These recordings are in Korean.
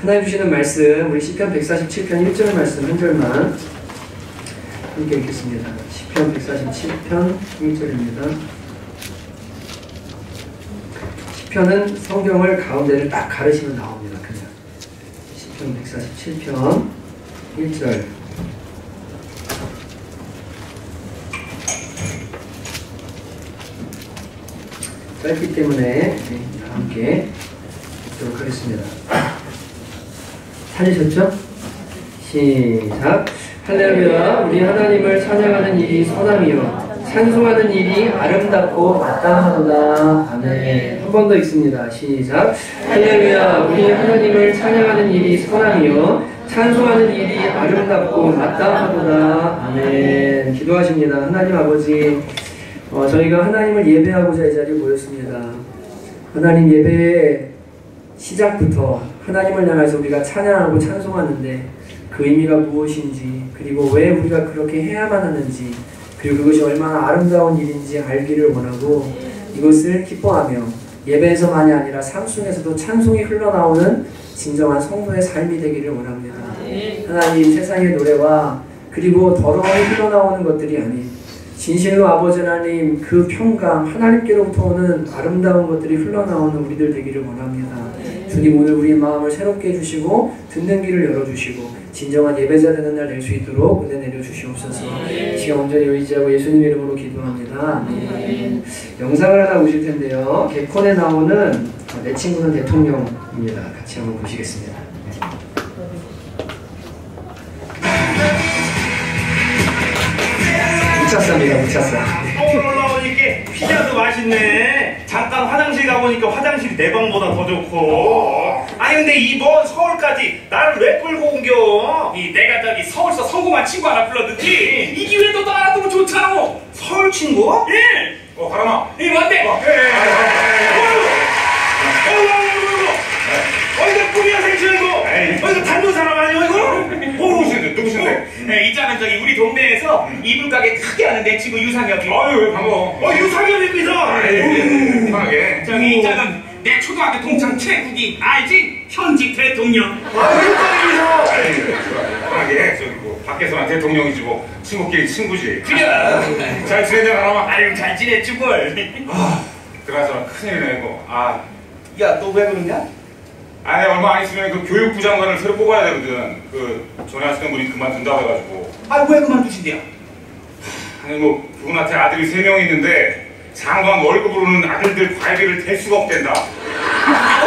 하나님 주시는 말씀, 우리 시편 147편 1절 말씀 한 절만 함께 읽겠습니다. 시편 147편 1절입니다. 시편은 성경을 가운데를 딱 가르시면 나옵니다. 그냥 시편 147편 1절. 짧기 때문에 함께 읽도록 하겠습니다. 찾으셨죠? 시작. 할렐루야. 우리 하나님을 찬양하는 일이 선함이요 찬송하는 일이 아름답고 마땅하도다. 아멘. 한 번 더 읽습니다. 시작. 할렐루야. 우리 하나님을 찬양하는 일이 선함이요 찬송하는 일이 아름답고 마땅하도다. 아멘. 기도하십니다. 하나님 아버지, 저희가 하나님을 예배하고자 이 자리에 모였습니다. 하나님 예배의 시작부터 하나님을 향해서 우리가 찬양하고 찬송하는데 그 의미가 무엇인지, 그리고 왜 우리가 그렇게 해야만 하는지, 그리고 그것이 얼마나 아름다운 일인지 알기를 원하고 이것을 기뻐하며 예배에서만이 아니라 삶 속에서도 찬송이 흘러나오는 진정한 성도의 삶이 되기를 원합니다. 하나님, 세상의 노래와 그리고 더러움이 흘러나오는 것들이 아닌 진실로 아버지 하나님 그 평강 하나님께로부터 오는 아름다운 것들이 흘러나오는 우리들 되기를 원합니다. 주님, 오늘 우리의 마음을 새롭게 해주시고 듣는 길을 열어주시고 진정한 예배자 되는 날 될 수 있도록 은혜 내려주시옵소서. 시간 온전히 의지하고 예수님 이름으로 기도합니다. 영상을 하나 보실 텐데요. 개콘에 나오는 내 친구는 대통령입니다. 같이 한번 보시겠습니다. 무차사입니다. 무차사. 서울 올라오니까 피자도 맛있네. 잠깐 화장실 가보니까 화장실이 내 방보다 더 좋고. 아니 근데 이번 서울까지 나를 왜 끌고 옮겨? 내가 저기 서울서 성공한 친구 하나 불렀는데 이 기회에 또 알아두면 좋잖아. 서울 친구? 예. 가람아. 맞네. 이거 뿌리야 생기는 거. 이거 닮은 사람 아니야 이거? 누구신데? 있잖아, 저기 우리 동네에서 이불 가게 크게 하는 내 친구 유상혁이. 아유 반가워. 유상혁입니다. 편하게. 저기 있잖아, 내 초등학교 동창 최국이 알지? 현직 대통령. 유상혁입니다. 편하게. 저기 뭐 밖에서는 대통령이지 뭐 친구끼리 친구지. 그래. 잘 지내냐 가람아? 아유, 잘 지냈지 뭘. 그나저나 큰일이네 이거. 야, 너 왜 그러냐? 아니 얼마 안 있으면 그 교육부 장관을 새로 뽑아야 되거든. 그 전에 하시던 분이 그만둔다고 해가지고. 왜 그만두신대요? 아니 뭐 그분한테 아들이 3명 있는데 장관 월급으로는 아들들 과외비를 댈 수가 없댄다.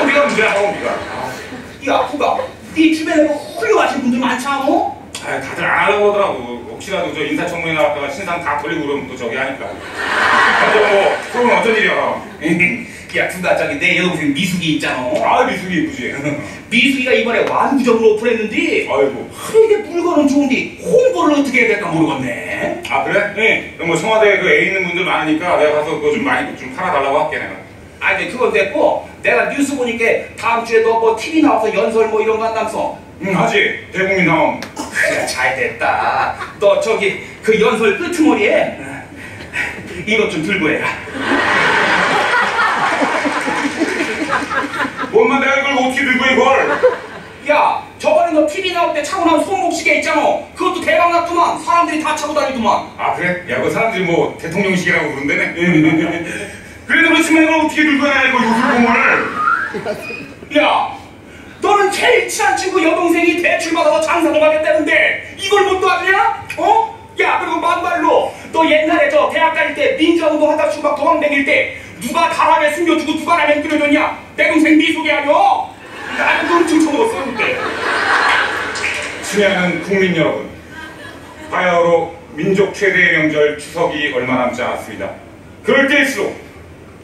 우리가 문제야. 우리가. 야, 후가 네 주변에 훌륭하신 분들 많지 않아? 다들 안 하려고 그러더라고. 혹시라도 저 인사청문회 나왔다가 신상 다 돌리고 그러면 또 저기 하니까. 근데 뭐 그러면 어쩐 일이야. 야, 누가 저기 내 여동생 미숙이 있잖아. 미숙이 이쁘지. 미숙이가 이번에 완구적으로 오픈했는데 아이고. 이게 물건은 좋은데 홍보를 어떻게 해야 될까 모르겠네. 그래? 네. 그럼 뭐 청와대에 그 애 있는 분들 많으니까 내가 가서 그거 좀 많이 좀 팔아달라고 할게 내가. 아니 그건 됐고, 내가 뉴스 보니까 다음 주에 너 뭐 TV 나와서 연설 뭐 이런 거 한다면서. 응, 하지. 대국민 나옴. 그래, 잘 됐다. 너 저기 그 연설 끄트머리에 이것 좀 들고 해라. 뭔만 내가 이걸 어떻게 들고 이걸? 야, 저번에 너 TV 나올 때 차고 나온 손목 시계 있잖아. 그것도 대박 났구만. 사람들이 다 차고 다니더만. 그래? 야, 그 사람들이 뭐 대통령식이라고 그런다네. 그래도 그렇지만 이걸 어떻게 들고 해야 이거 요술봉을. 야, 너는 제일 친한 친구 여동생이 대출 받아서 장사를 하겠다는데 이걸 못 도와주냐? 야, 그리고 막말로 너 옛날에 저 대학 다닐 때 민주운동 하다 치고 막 도망다닐 때 누가 다람에 숨겨주고 누가 라면 끓여줬냐? 내 동생 미숙이 아니여? 나는 그런 춤춰먹었어 그때. 친애하는 국민 여러분, 바야흐로 민족 최대의 명절 추석이 얼마 남지 않았습니다. 그럴 때일수록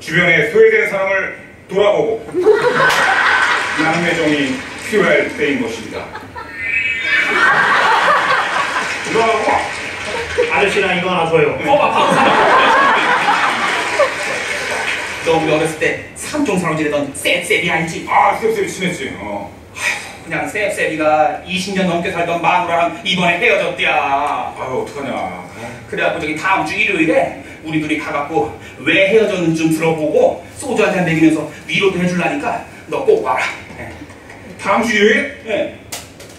주변에 소외된 사람을 돌아보고 나눔의 정이 필요할 때인 것입니다. 이거 하고 아저씨랑 이거 하나 줘요. 너 우리 어렸을 때 삼총사로 지내던 셉셉이 알지? 셉셉이 친했지. 그냥 셉셉이가 20년 넘게 살던 마누라랑 이번에 헤어졌대야. 어떡하냐. 그래갖고 저기 다음 주 일요일에 우리 둘이 가갖고 왜 헤어졌는지 좀 들어보고 소주 한잔 먹이면서 위로도 해줄라니까 너 꼭 와라. 다음 주에? 예.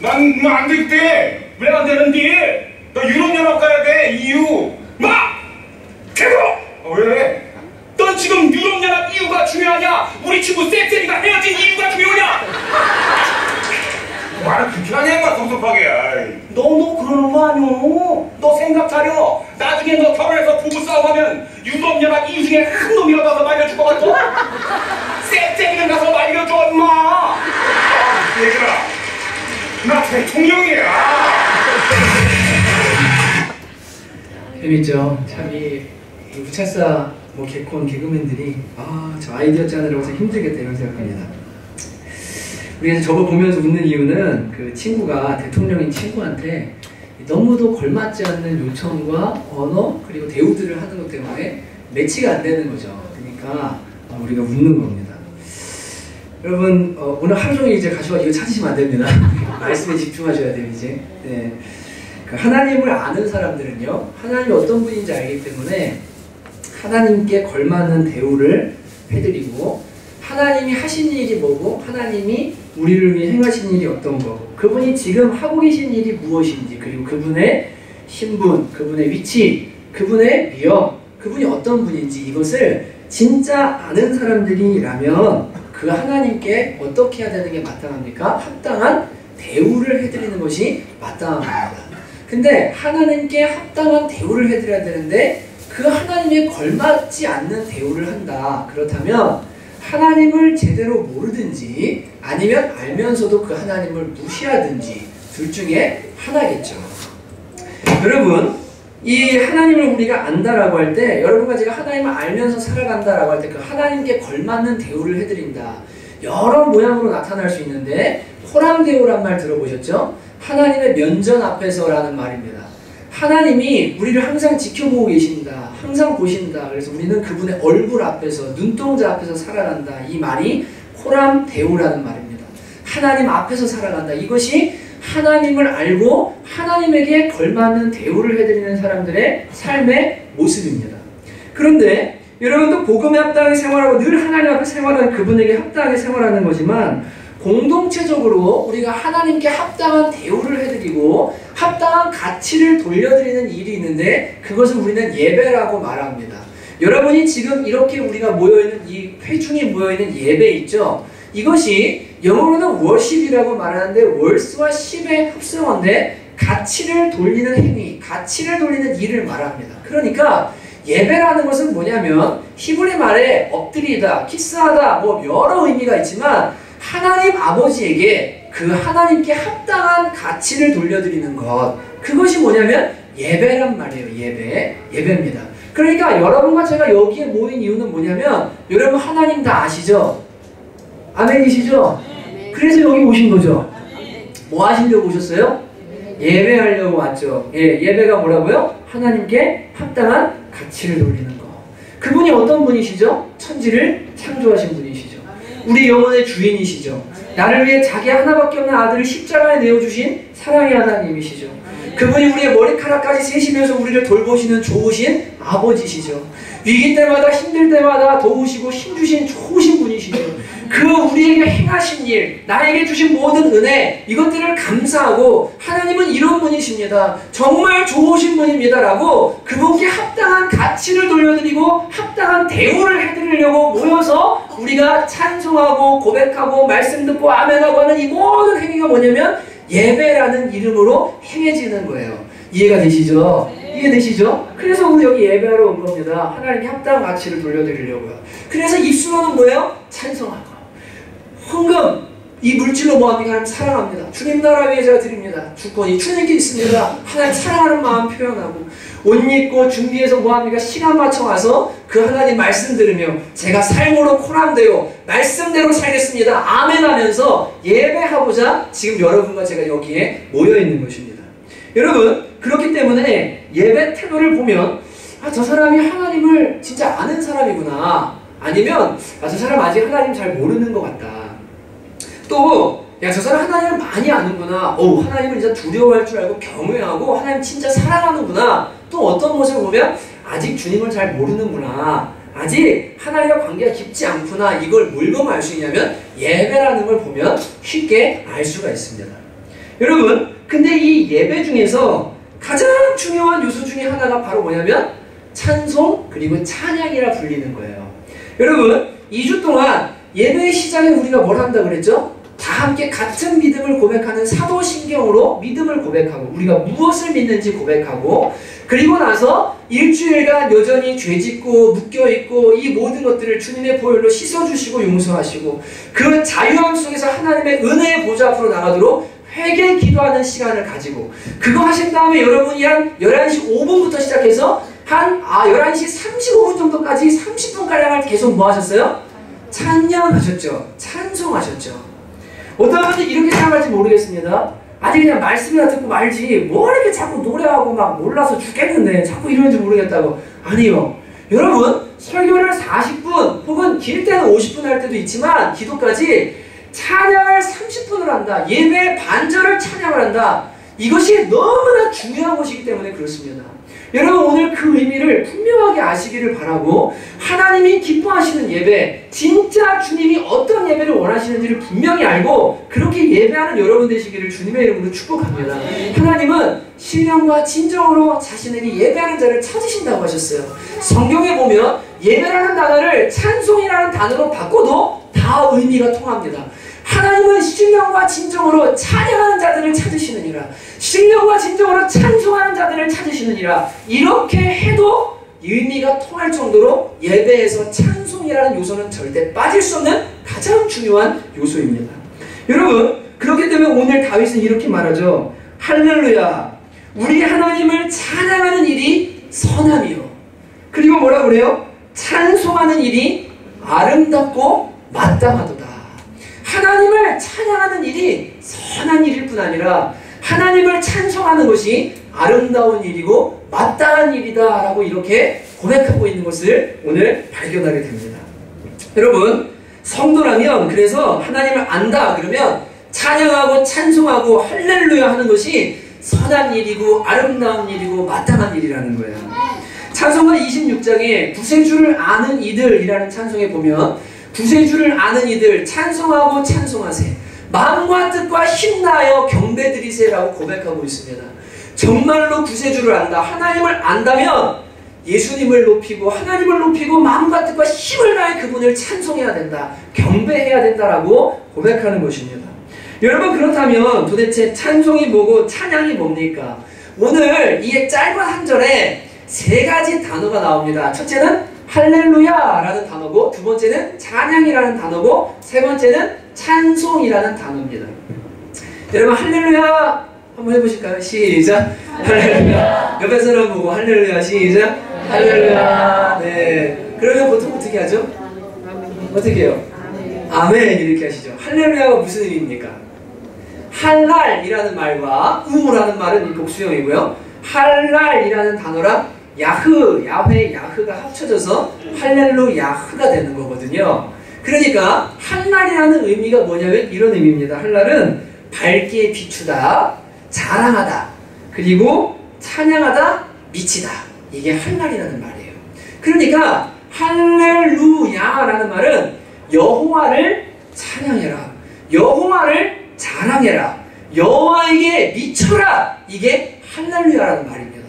난 안 되겠대. 왜 안 되는데? 나 유럽연합 가야 돼. EU. 대고! 왜? 넌 지금 유럽연합 이유가 중요하냐? 우리 친구 쌤쌤이가 헤어진 이유가 중요하냐? 말을 그렇게 하냐 인마 섭섭하게. 아이. 너 그러는 거 아니오? 너 생각 차려. 나중에 너 결혼해서 부부싸움하면 유럽연합 이유 중에 한 놈이라도 가서 말려줄 것 같아? 쌤쌤이는 가서 말려줘 인마. 얘들아, 나 대통령이야. 재밌죠? 참 이 우차사 뭐 개콘 개그맨들이 저 아이디어 짜느라고 힘들겠다 이런 생각합니다. 우리가 저거 보면서 웃는 이유는 그 친구가 대통령인 친구한테 너무도 걸맞지 않는 요청과 언어 그리고 대우들을 하는 것 때문에 매치가 안 되는 거죠. 그러니까 우리가 웃는 겁니다. 여러분 오늘 하루 종일 이제 가셔서 이거 찾으시면 안 됩니다. 말씀에 집중하셔야 돼요 이제. 네. 그 하나님을 아는 사람들은요 하나님이 어떤 분인지 알기 때문에 하나님께 걸맞는 대우를 해드리고 하나님이 하신 일이 뭐고 하나님이 우리를 위해 행하신 일이 어떤 거고 그분이 지금 하고 계신 일이 무엇인지 그리고 그분의 신분, 그분의 위치, 그분의 위엄, 그분이 어떤 분인지 이것을 진짜 아는 사람들이라면 그 하나님께 어떻게 해야 되는 게 마땅합니까? 합당한 대우를 해드리는 것이 마땅합니다. 근데 하나님께 합당한 대우를 해드려야 되는데 그 하나님에 걸맞지 않는 대우를 한다. 그렇다면 하나님을 제대로 모르든지 아니면 알면서도 그 하나님을 무시하든지 둘 중에 하나겠죠. 여러분 이 하나님을 우리가 안다라고 할 때 여러분과 제가 하나님을 알면서 살아간다라고 할 때 그 하나님께 걸맞는 대우를 해드린다. 여러 모양으로 나타날 수 있는데 호랑대우란 말 들어보셨죠? 하나님의 면전 앞에서라는 말입니다. 하나님이 우리를 항상 지켜보고 계신다. 항상 보신다. 그래서 우리는 그분의 얼굴 앞에서 눈동자 앞에서 살아간다. 이 말이 호람대우라는 말입니다. 하나님 앞에서 살아간다. 이것이 하나님을 알고 하나님에게 걸맞는 대우를 해드리는 사람들의 삶의 모습입니다. 그런데 여러분도 복음에 합당하게 생활하고 늘 하나님 앞에 생활하는 그분에게 합당하게 생활하는 거지만 공동체적으로 우리가 하나님께 합당한 대우를 해드리고 합당한 가치를 돌려드리는 일이 있는데 그것을 우리는 예배라고 말합니다. 여러분이 지금 이렇게 우리가 모여있는 이 회중이 모여있는 예배 있죠? 이것이 영어로는 worship이라고 말하는데 worsh와 ship의 합성어인데 가치를 돌리는 행위, 가치를 돌리는 일을 말합니다. 그러니까 예배라는 것은 뭐냐면 히브리 말에 엎드리다, 키스하다 뭐 여러 의미가 있지만 하나님 아버지에게 그 하나님께 합당한 가치를 돌려드리는 것 그것이 뭐냐면 예배란 말이에요. 예배입니다. 그러니까 여러분과 제가 여기에 모인 이유는 뭐냐면 여러분 하나님 다 아시죠? 아멘이시죠? 그래서 여기 오신 거죠? 뭐 하시려고 오셨어요? 예배하려고 왔죠. 예배가 뭐라고요? 하나님께 합당한 가치를 돌리는 거. 그분이 어떤 분이시죠? 천지를 창조하신 분이시죠. 우리 영혼의 주인이시죠. 나를 위해 자기 하나밖에 없는 아들을 십자가에 내어주신 사랑의 하나님이시죠. 그분이 우리의 머리카락까지 세시면서 우리를 돌보시는 좋으신 아버지시죠. 위기 때마다 힘들 때마다 도우시고 힘주신 좋으신 분이시죠. 그 우리에게 행하신 일, 나에게 주신 모든 은혜 이것들을 감사하고 하나님은 이런 분이십니다. 정말 좋으신 분입니다 라고 그분께 합당한 가치를 돌려드리고 합당한 대우를 해드리려고 모여서 우리가 찬송하고 고백하고 말씀 듣고 아멘하고 하는 이 모든 행위가 뭐냐면 예배라는 이름으로 행해지는 거예요. 이해가 되시죠? 이해되시죠? 그래서 오늘 여기 예배하러 온 겁니다. 하나님께 합당한 가치를 돌려드리려고요. 그래서 입술로는 뭐예요? 찬송하고 헌금, 이 물질로 뭐합니까? 하나님 사랑합니다. 주님 나라 위해 제가 드립니다. 주권이 주님께 있습니다. 하나님 사랑하는 마음 표현하고 옷 입고 준비해서 뭐합니까? 시간 맞춰 와서 그 하나님 말씀 들으며 제가 삶으로 코람되어 말씀대로 살겠습니다. 아멘 하면서 예배하고자 지금 여러분과 제가 여기에 모여있는 것입니다. 여러분 그렇기 때문에 예배 태도를 보면 저 사람이 하나님을 진짜 아는 사람이구나 아니면 저 사람 아직 하나님 잘 모르는 것 같다. 또 저 사람 하나님을 많이 아는구나. 하나님을 진짜 두려워할 줄 알고 경외하고 하나님 진짜 사랑하는구나. 또 어떤 모습을 보면 아직 주님을 잘 모르는구나 아직 하나님과 관계가 깊지 않구나, 이걸 뭘 보면 알 수 있냐면 예배라는 걸 보면 쉽게 알 수가 있습니다. 여러분, 근데 이 예배 중에서 가장 중요한 요소 중에 하나가 바로 뭐냐면 찬송 그리고 찬양이라 불리는 거예요. 여러분, 2주 동안 예배의 시작에 우리가 뭘 한다 그랬죠? 다 함께 같은 믿음을 고백하는 사도신경으로 믿음을 고백하고, 우리가 무엇을 믿는지 고백하고, 그리고 나서 일주일간 여전히 죄짓고 묶여있고 이 모든 것들을 주님의 보혈로 씻어주시고 용서하시고, 그 자유함 속에서 하나님의 은혜의 보좌 앞으로 나가도록 회개 기도하는 시간을 가지고, 그거 하신 다음에 여러분이 한 11시 5분부터 시작해서 한 11시 35분 정도까지 30분가량을 계속 뭐 하셨어요? 찬양하셨죠. 찬송하셨죠. 어떤 분들이 이렇게 생각할지 모르겠습니다. 아니 그냥 말씀이나 듣고 말지 뭐 이렇게 자꾸 노래하고 막 몰라서 죽겠는데 자꾸 이러는지 모르겠다고. 아니요. 여러분, 설교를 40분 혹은 길 때는 50분 할 때도 있지만 기도까지 찬양을 30분을 한다. 예배 반절을 찬양을 한다. 이것이 너무나 중요한 것이기 때문에 그렇습니다. 여러분, 오늘 그 의미를 분명하게 아시기를 바라고, 하나님이 기뻐하시는 예배, 진짜 주님이 어떤 예배를 원하시는지를 분명히 알고 그렇게 예배하는 여러분 되시기를 주님의 이름으로 축복합니다. 하나님은 신령과 진정으로 자신에게 예배하는 자를 찾으신다고 하셨어요. 성경에 보면 예배라는 단어를 찬송이라는 단어로 바꿔도 다 의미가 통합니다. 하나님은 신령과 진정으로 찬양하는 자들을 찾으시느니라. 신령과 진정으로 찬송하는 자들을 찾으시느니라. 이렇게 해도 의미가 통할 정도로 예배에서 찬송이라는 요소는 절대 빠질 수 없는 가장 중요한 요소입니다. 여러분, 그렇기 때문에 오늘 다윗은 이렇게 말하죠. 할렐루야, 우리 하나님을 찬양하는 일이 선함이요. 그리고 뭐라 그래요? 찬송하는 일이 아름답고 마땅하도다. 하나님을 찬양하는 일이 선한 일일 뿐 아니라 하나님을 찬송하는 것이 아름다운 일이고 마땅한 일이다 라고 이렇게 고백하고 있는 것을 오늘 발견하게 됩니다. 여러분, 성도라면 그래서 하나님을 안다 그러면 찬양하고 찬송하고 할렐루야 하는 것이 선한 일이고 아름다운 일이고 마땅한 일이라는 거예요. 찬송가 26장에 구세주를 아는 이들이라는 찬송에 보면 구세주를 아는 이들 찬송하고 찬송하세, 마음과 뜻과 힘나여 경배드리세 라고 고백하고 있습니다. 정말로 구세주를 안다, 하나님을 안다면 예수님을 높이고 하나님을 높이고 마음과 뜻과 힘을 다해 그분을 찬송해야 된다, 경배해야 된다라고 고백하는 것입니다. 여러분, 그렇다면 도대체 찬송이 뭐고 찬양이 뭡니까? 오늘 이 짧은 한 절에 세 가지 단어가 나옵니다. 첫째는 할렐루야 라는 단어고, 두 번째는 찬양이라는 단어고, 세 번째는 찬송이라는 단어입니다. 여러분, 할렐루야 한번 해보실까요? 시작! 할렐루야. 옆에 사람 보고 할렐루야. 시작! 할렐루야. 네. 그러면 보통 어떻게 하죠? 어떻게 해요? 아멘 이렇게 하시죠. 할렐루야가 무슨 의미입니까? 할랄이라는 말과 우라는 말은 복수형이고요. 할랄이라는 단어랑 야흐, 야훼, 야흐가 합쳐져서 할렐루야흐가 되는 거거든요. 그러니까 할랄이라는 의미가 뭐냐면 이런 의미입니다. 할랄은 밝게 비추다, 자랑하다, 그리고 찬양하다, 미치다. 이게 할랄이라는 말이에요. 그러니까 할렐루야라는 말은 여호와를 찬양해라, 여호와를 자랑해라, 여호와에게 미쳐라. 이게 할렐루야라는 말입니다.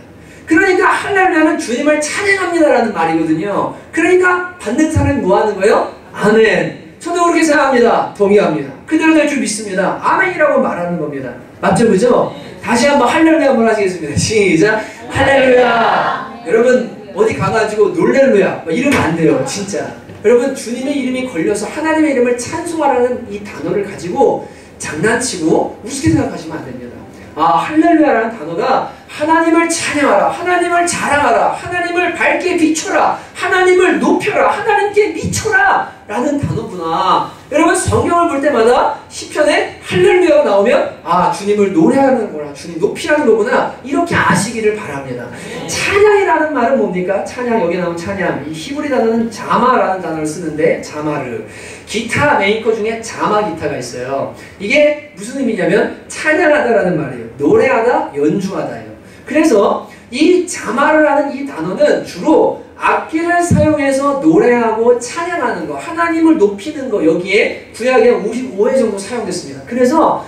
그러니까 할렐루야는 주님을 찬양합니다라는 말이거든요. 그러니까 받는 사람이 뭐 하는 거예요? 아멘. 저도 그렇게 생각합니다. 동의합니다. 그대로 될 줄 믿습니다. 아멘이라고 말하는 겁니다. 맞죠? 그죠? 다시 한번 할렐루야 한번 하시겠습니다. 시작! 할렐루야! 여러분, 어디 가가지고 놀렐루야 이러면 안 돼요. 진짜. 여러분, 주님의 이름이 걸려서 하나님의 이름을 찬송하라는 이 단어를 가지고 장난치고 우습게 생각하시면 안 됩니다. 할렐루야라는 단어가 하나님을 찬양하라, 하나님을 자랑하라, 하나님을 밝게 비춰라, 하나님을 높여라, 하나님께 미쳐라 라는 단어구나. 여러분, 성경을 볼 때마다 시편에 할렐루야가 나오면 주님을 노래하는 거구나, 주님 높이라는 거구나, 이렇게 아시기를 바랍니다. 찬양이라는 말은 뭡니까? 찬양, 여기 나온 찬양, 이 히브리 단어는 자마라는 단어를 쓰는데, 자마르, 기타 메이커 중에 자마 기타가 있어요. 이게 무슨 의미냐면 찬양하다라는 말이에요. 노래하다, 연주하다예요. 그래서 이 자마르라는 이 단어는 주로 악기를 사용해서 노래하고 찬양하는 거, 하나님을 높이는 거, 여기에 구약에 55회 정도 사용됐습니다. 그래서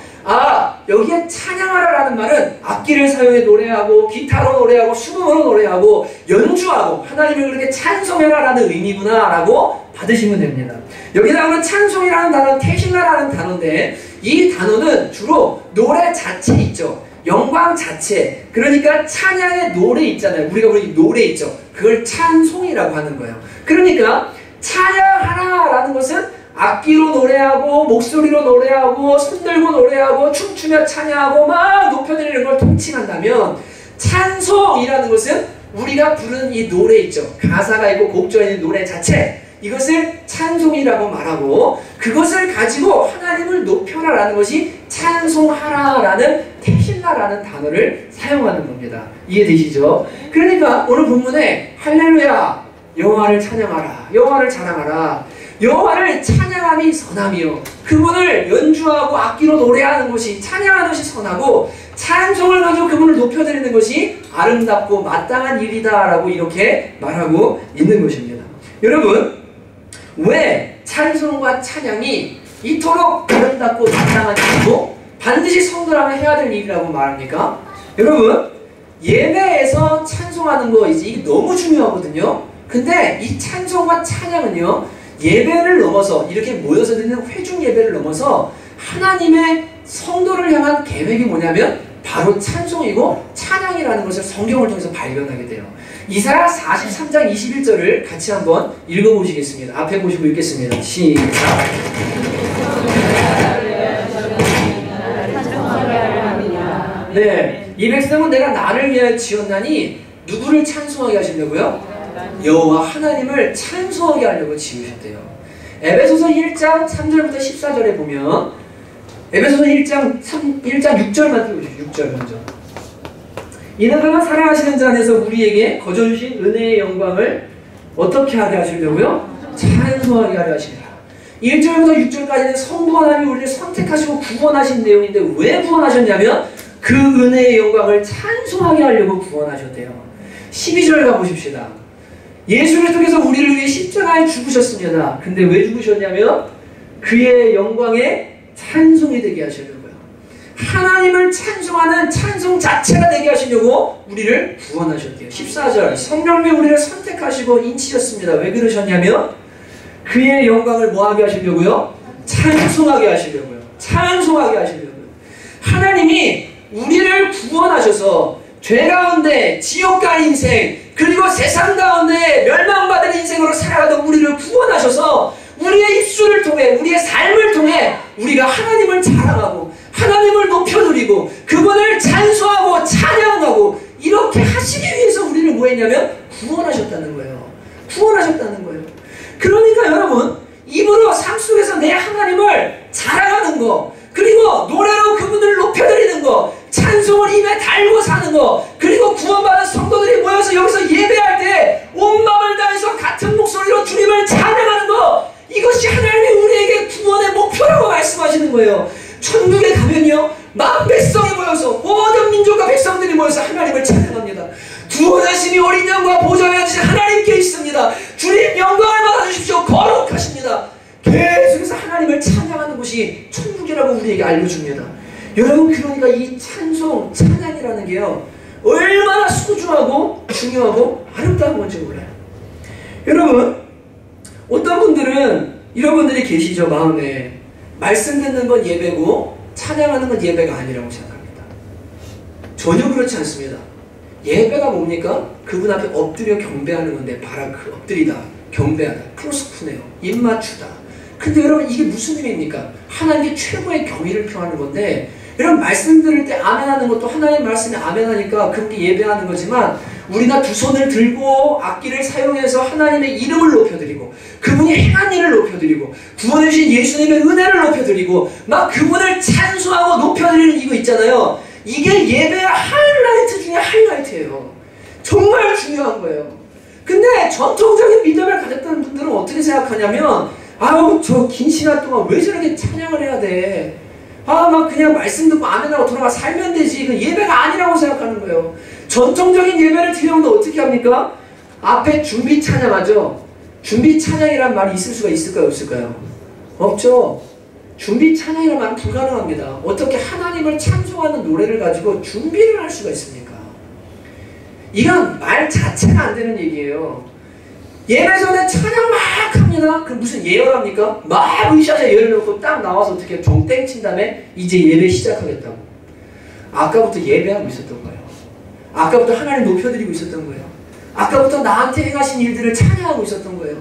여기에 찬양하라라는 말은 악기를 사용해 노래하고 기타로 노래하고 수금으로 노래하고 연주하고 하나님을 그렇게 찬송해라라는 의미구나 라고 받으시면 됩니다. 여기 나오는 찬송이라는 단어는 테실라라는 단어인데, 이 단어는 주로 노래 자체 있죠. 영광 자체, 그러니까 찬양의 노래 있잖아요. 우리가 노래 있죠. 그걸 찬송이라고 하는 거예요. 그러니까 찬양하라라는 것은 악기로 노래하고 목소리로 노래하고 손들고 노래하고 춤추며 찬양하고 막 높여드리는 걸 통칭한다면, 찬송이라는 것은 우리가 부르는 이 노래 있죠. 가사가 있고 곡조가 있는 노래 자체, 이것을 찬송이라고 말하고, 그것을 가지고 하나님을 높여라라는 것이 찬송하라라는 테실라라는 단어를 사용하는 겁니다. 이해되시죠? 그러니까 오늘 본문에 할렐루야 여호와를 찬양하라, 여호와를 자랑하라, 여호와를 찬양함이 선함이요, 그분을 연주하고 악기로 노래하는 것이, 찬양하는 것이 선하고, 찬송을 가지고 그분을 높여드리는 것이 아름답고 마땅한 일이다 라고 이렇게 말하고 있는 것입니다. 여러분, 왜 찬송과 찬양이 이토록 아름답고 마땅한 일이고 반드시 성도라면 해야 될 일이라고 말합니까? 여러분, 예배에서 찬송하는 거 이게 너무 중요하거든요. 근데 이 찬송과 찬양은요, 예배를 넘어서, 이렇게 모여서 드리는 회중 예배를 넘어서 하나님의 성도를 향한 계획이 뭐냐면 바로 찬송이고 찬양이라는 것을 성경을 통해서 발견하게 돼요. 이사야 43장 21절을 같이 한번 읽어보시겠습니다. 앞에 보시고 읽겠습니다. 시작. 네, 이 백성은 내가 나를 위하여 지었나니 누구를 찬송하게 하시려고요? 여호와 하나님을 찬송하게 하려고 지으셨대요. 에베소서 1장 3절부터 14절에 보면, 에베소서 1장 6절만 띄워주세요. 6절 먼저. 이는 그가 사랑하시는 자 안에서 우리에게 거저 주신 은혜의 영광을 어떻게 하게 하시려고요? 찬송하게 하려 하시리라. 1절부터 6절까지는 성부 하나님이 우리를 선택하시고 구원하신 내용인데, 왜 구원하셨냐면 그 은혜의 영광을 찬송하게 하려고 구원하셨대요. 12절 가보십시다. 예수 그리스도께서 우리를 위해 십자가에 죽으셨습니다. 근데 왜 죽으셨냐면 그의 영광에 찬송이 되게 하시려고요. 하나님을 찬송하는 찬송 자체가 되게 하시려고 우리를 구원하셨대요. 14절, 성령님 우리를 선택하시고 인치셨습니다. 왜 그러셨냐면 그의 영광을 뭐하게 하시려고요? 찬송하게 하시려고요. 찬송하게 하시려고요. 하나님이 우리를 구원하셔서 죄 가운데 지옥 갈 인생, 그리고 세상 가운데 멸망받은 인생으로 살아가던 우리를 구원하셔서 우리의 입술을 통해, 우리의 삶을 통해 우리가 하나님을 자랑하고 하나님을 높여드리고 그분을 찬송하고 찬양하고 이렇게 하시기 위해서 우리를 뭐 했냐면 구원하셨다는 거예요. 구원하셨다는 거예요. 그러니까 여러분, 입으로 삶 속에서 내 하나님을 자랑하는 거, 그리고 노래로 그분을 높여드리는 거, 찬송을 입에 달고 사는 거, 그리고 구원받은 성도들이 모여서 여기서 예배할 때 온 마음을 다해서 같은 목소리로 주님을 찬양하는 거, 이것이 하나님이 우리에게 구원의 목표라고 말씀하시는 거예요. 천국에 가면요, 만 백성이 모여서, 모든 민족과 백성들이 모여서 하나님을 찬양합니다. 구원하심이 어린 양과 보좌에 앉으신 하나님께 있습니다. 주님 영광을 받아주십시오. 거룩하십니다. 계속해서 하나님을 찬양하는 곳이 천국이라고 우리에게 알려줍니다. 여러분, 그러니까 이 찬송, 찬양이라는 게요, 얼마나 소중하고 중요하고 아름다운 건지 몰라요. 여러분, 어떤 분들은 이런 분들이 계시죠. 마음에 말씀 듣는 건 예배고 찬양하는 건 예배가 아니라고 생각합니다. 전혀 그렇지 않습니다. 예배가 뭡니까? 그분 앞에 엎드려 경배하는 건데, 바라크, 엎드리다, 경배하다, 프로스쿠네요, 입맞추다. 근데 여러분, 이게 무슨 의미입니까? 하나님께 최고의 경의를 표하는 건데, 여러분, 말씀 들을 때 아멘하는 것도 하나님의 말씀에 아멘하니까 그분께 예배하는 거지만, 우리가 두 손을 들고 악기를 사용해서 하나님의 이름을 높여드리고 그분이 행한 일을 높여드리고 구원해 주신 예수님의 은혜를 높여드리고 막 그분을 찬송하고 높여드리는 이거 있잖아요. 이게 예배의 하이라이트 중에 하이라이트예요. 정말 중요한 거예요. 근데 전통적인 믿음을 가졌던 분들은 어떻게 생각하냐면, 아우, 저 긴 시간 동안 왜 저렇게 찬양을 해야 돼? 아, 막 그냥 말씀 듣고 아멘하고 돌아가 살면 되지. 그 예배가 아니라고 생각하는 거예요. 전통적인 예배를 드리는데 어떻게 합니까? 앞에 준비 찬양하죠. 준비 찬양이란 말이 있을 수가 있을까요? 없을까요? 없죠. 준비 찬양이란 말은 불가능합니다. 어떻게 하나님을 찬송하는 노래를 가지고 준비를 할 수가 있습니까? 이건 말 자체가 안 되는 얘기예요. 예배 전에 찬양 막 합니다. 그럼 무슨 예언합니까? 막 의자에 예를 놓고 딱 나와서 어떻게 종땡 친 다음에 이제 예배 시작하겠다고. 아까부터 예배하고 있었던 거예요. 아까부터 하나님 높여드리고 있었던 거예요. 아까부터 나한테 행하신 일들을 찬양하고 있었던 거예요.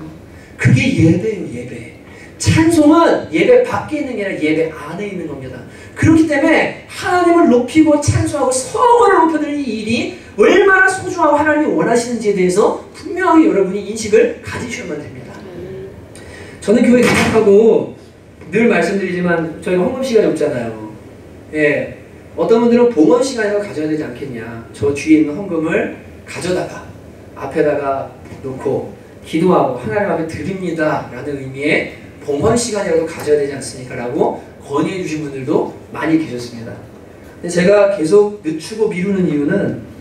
그게 예배예요, 예배. 찬송은 예배 밖에 있는 게 아니라 예배 안에 있는 겁니다. 그렇기 때문에 하나님을 높이고 찬송하고 성을 높여드리는 이 일이 얼마나 소중하고 하나님이 원하시는지에 대해서 분명히 여러분이 인식을 가지셔야만 됩니다. 저는 교회 개척하고 늘 말씀드리지만 저희가 헌금 시간이 없잖아요. 예, 어떤 분들은 봉헌 시간이라고 가져야 되지 않겠냐. 저 뒤에 있는 헌금을 가져다가 앞에다가 놓고 기도하고 하나님 앞에 드립니다 라는 의미의 봉헌 시간이라도 가져야 되지 않습니까? 라고 건의해 주신 분들도 많이 계셨습니다. 근데 제가 계속 늦추고 미루는 이유는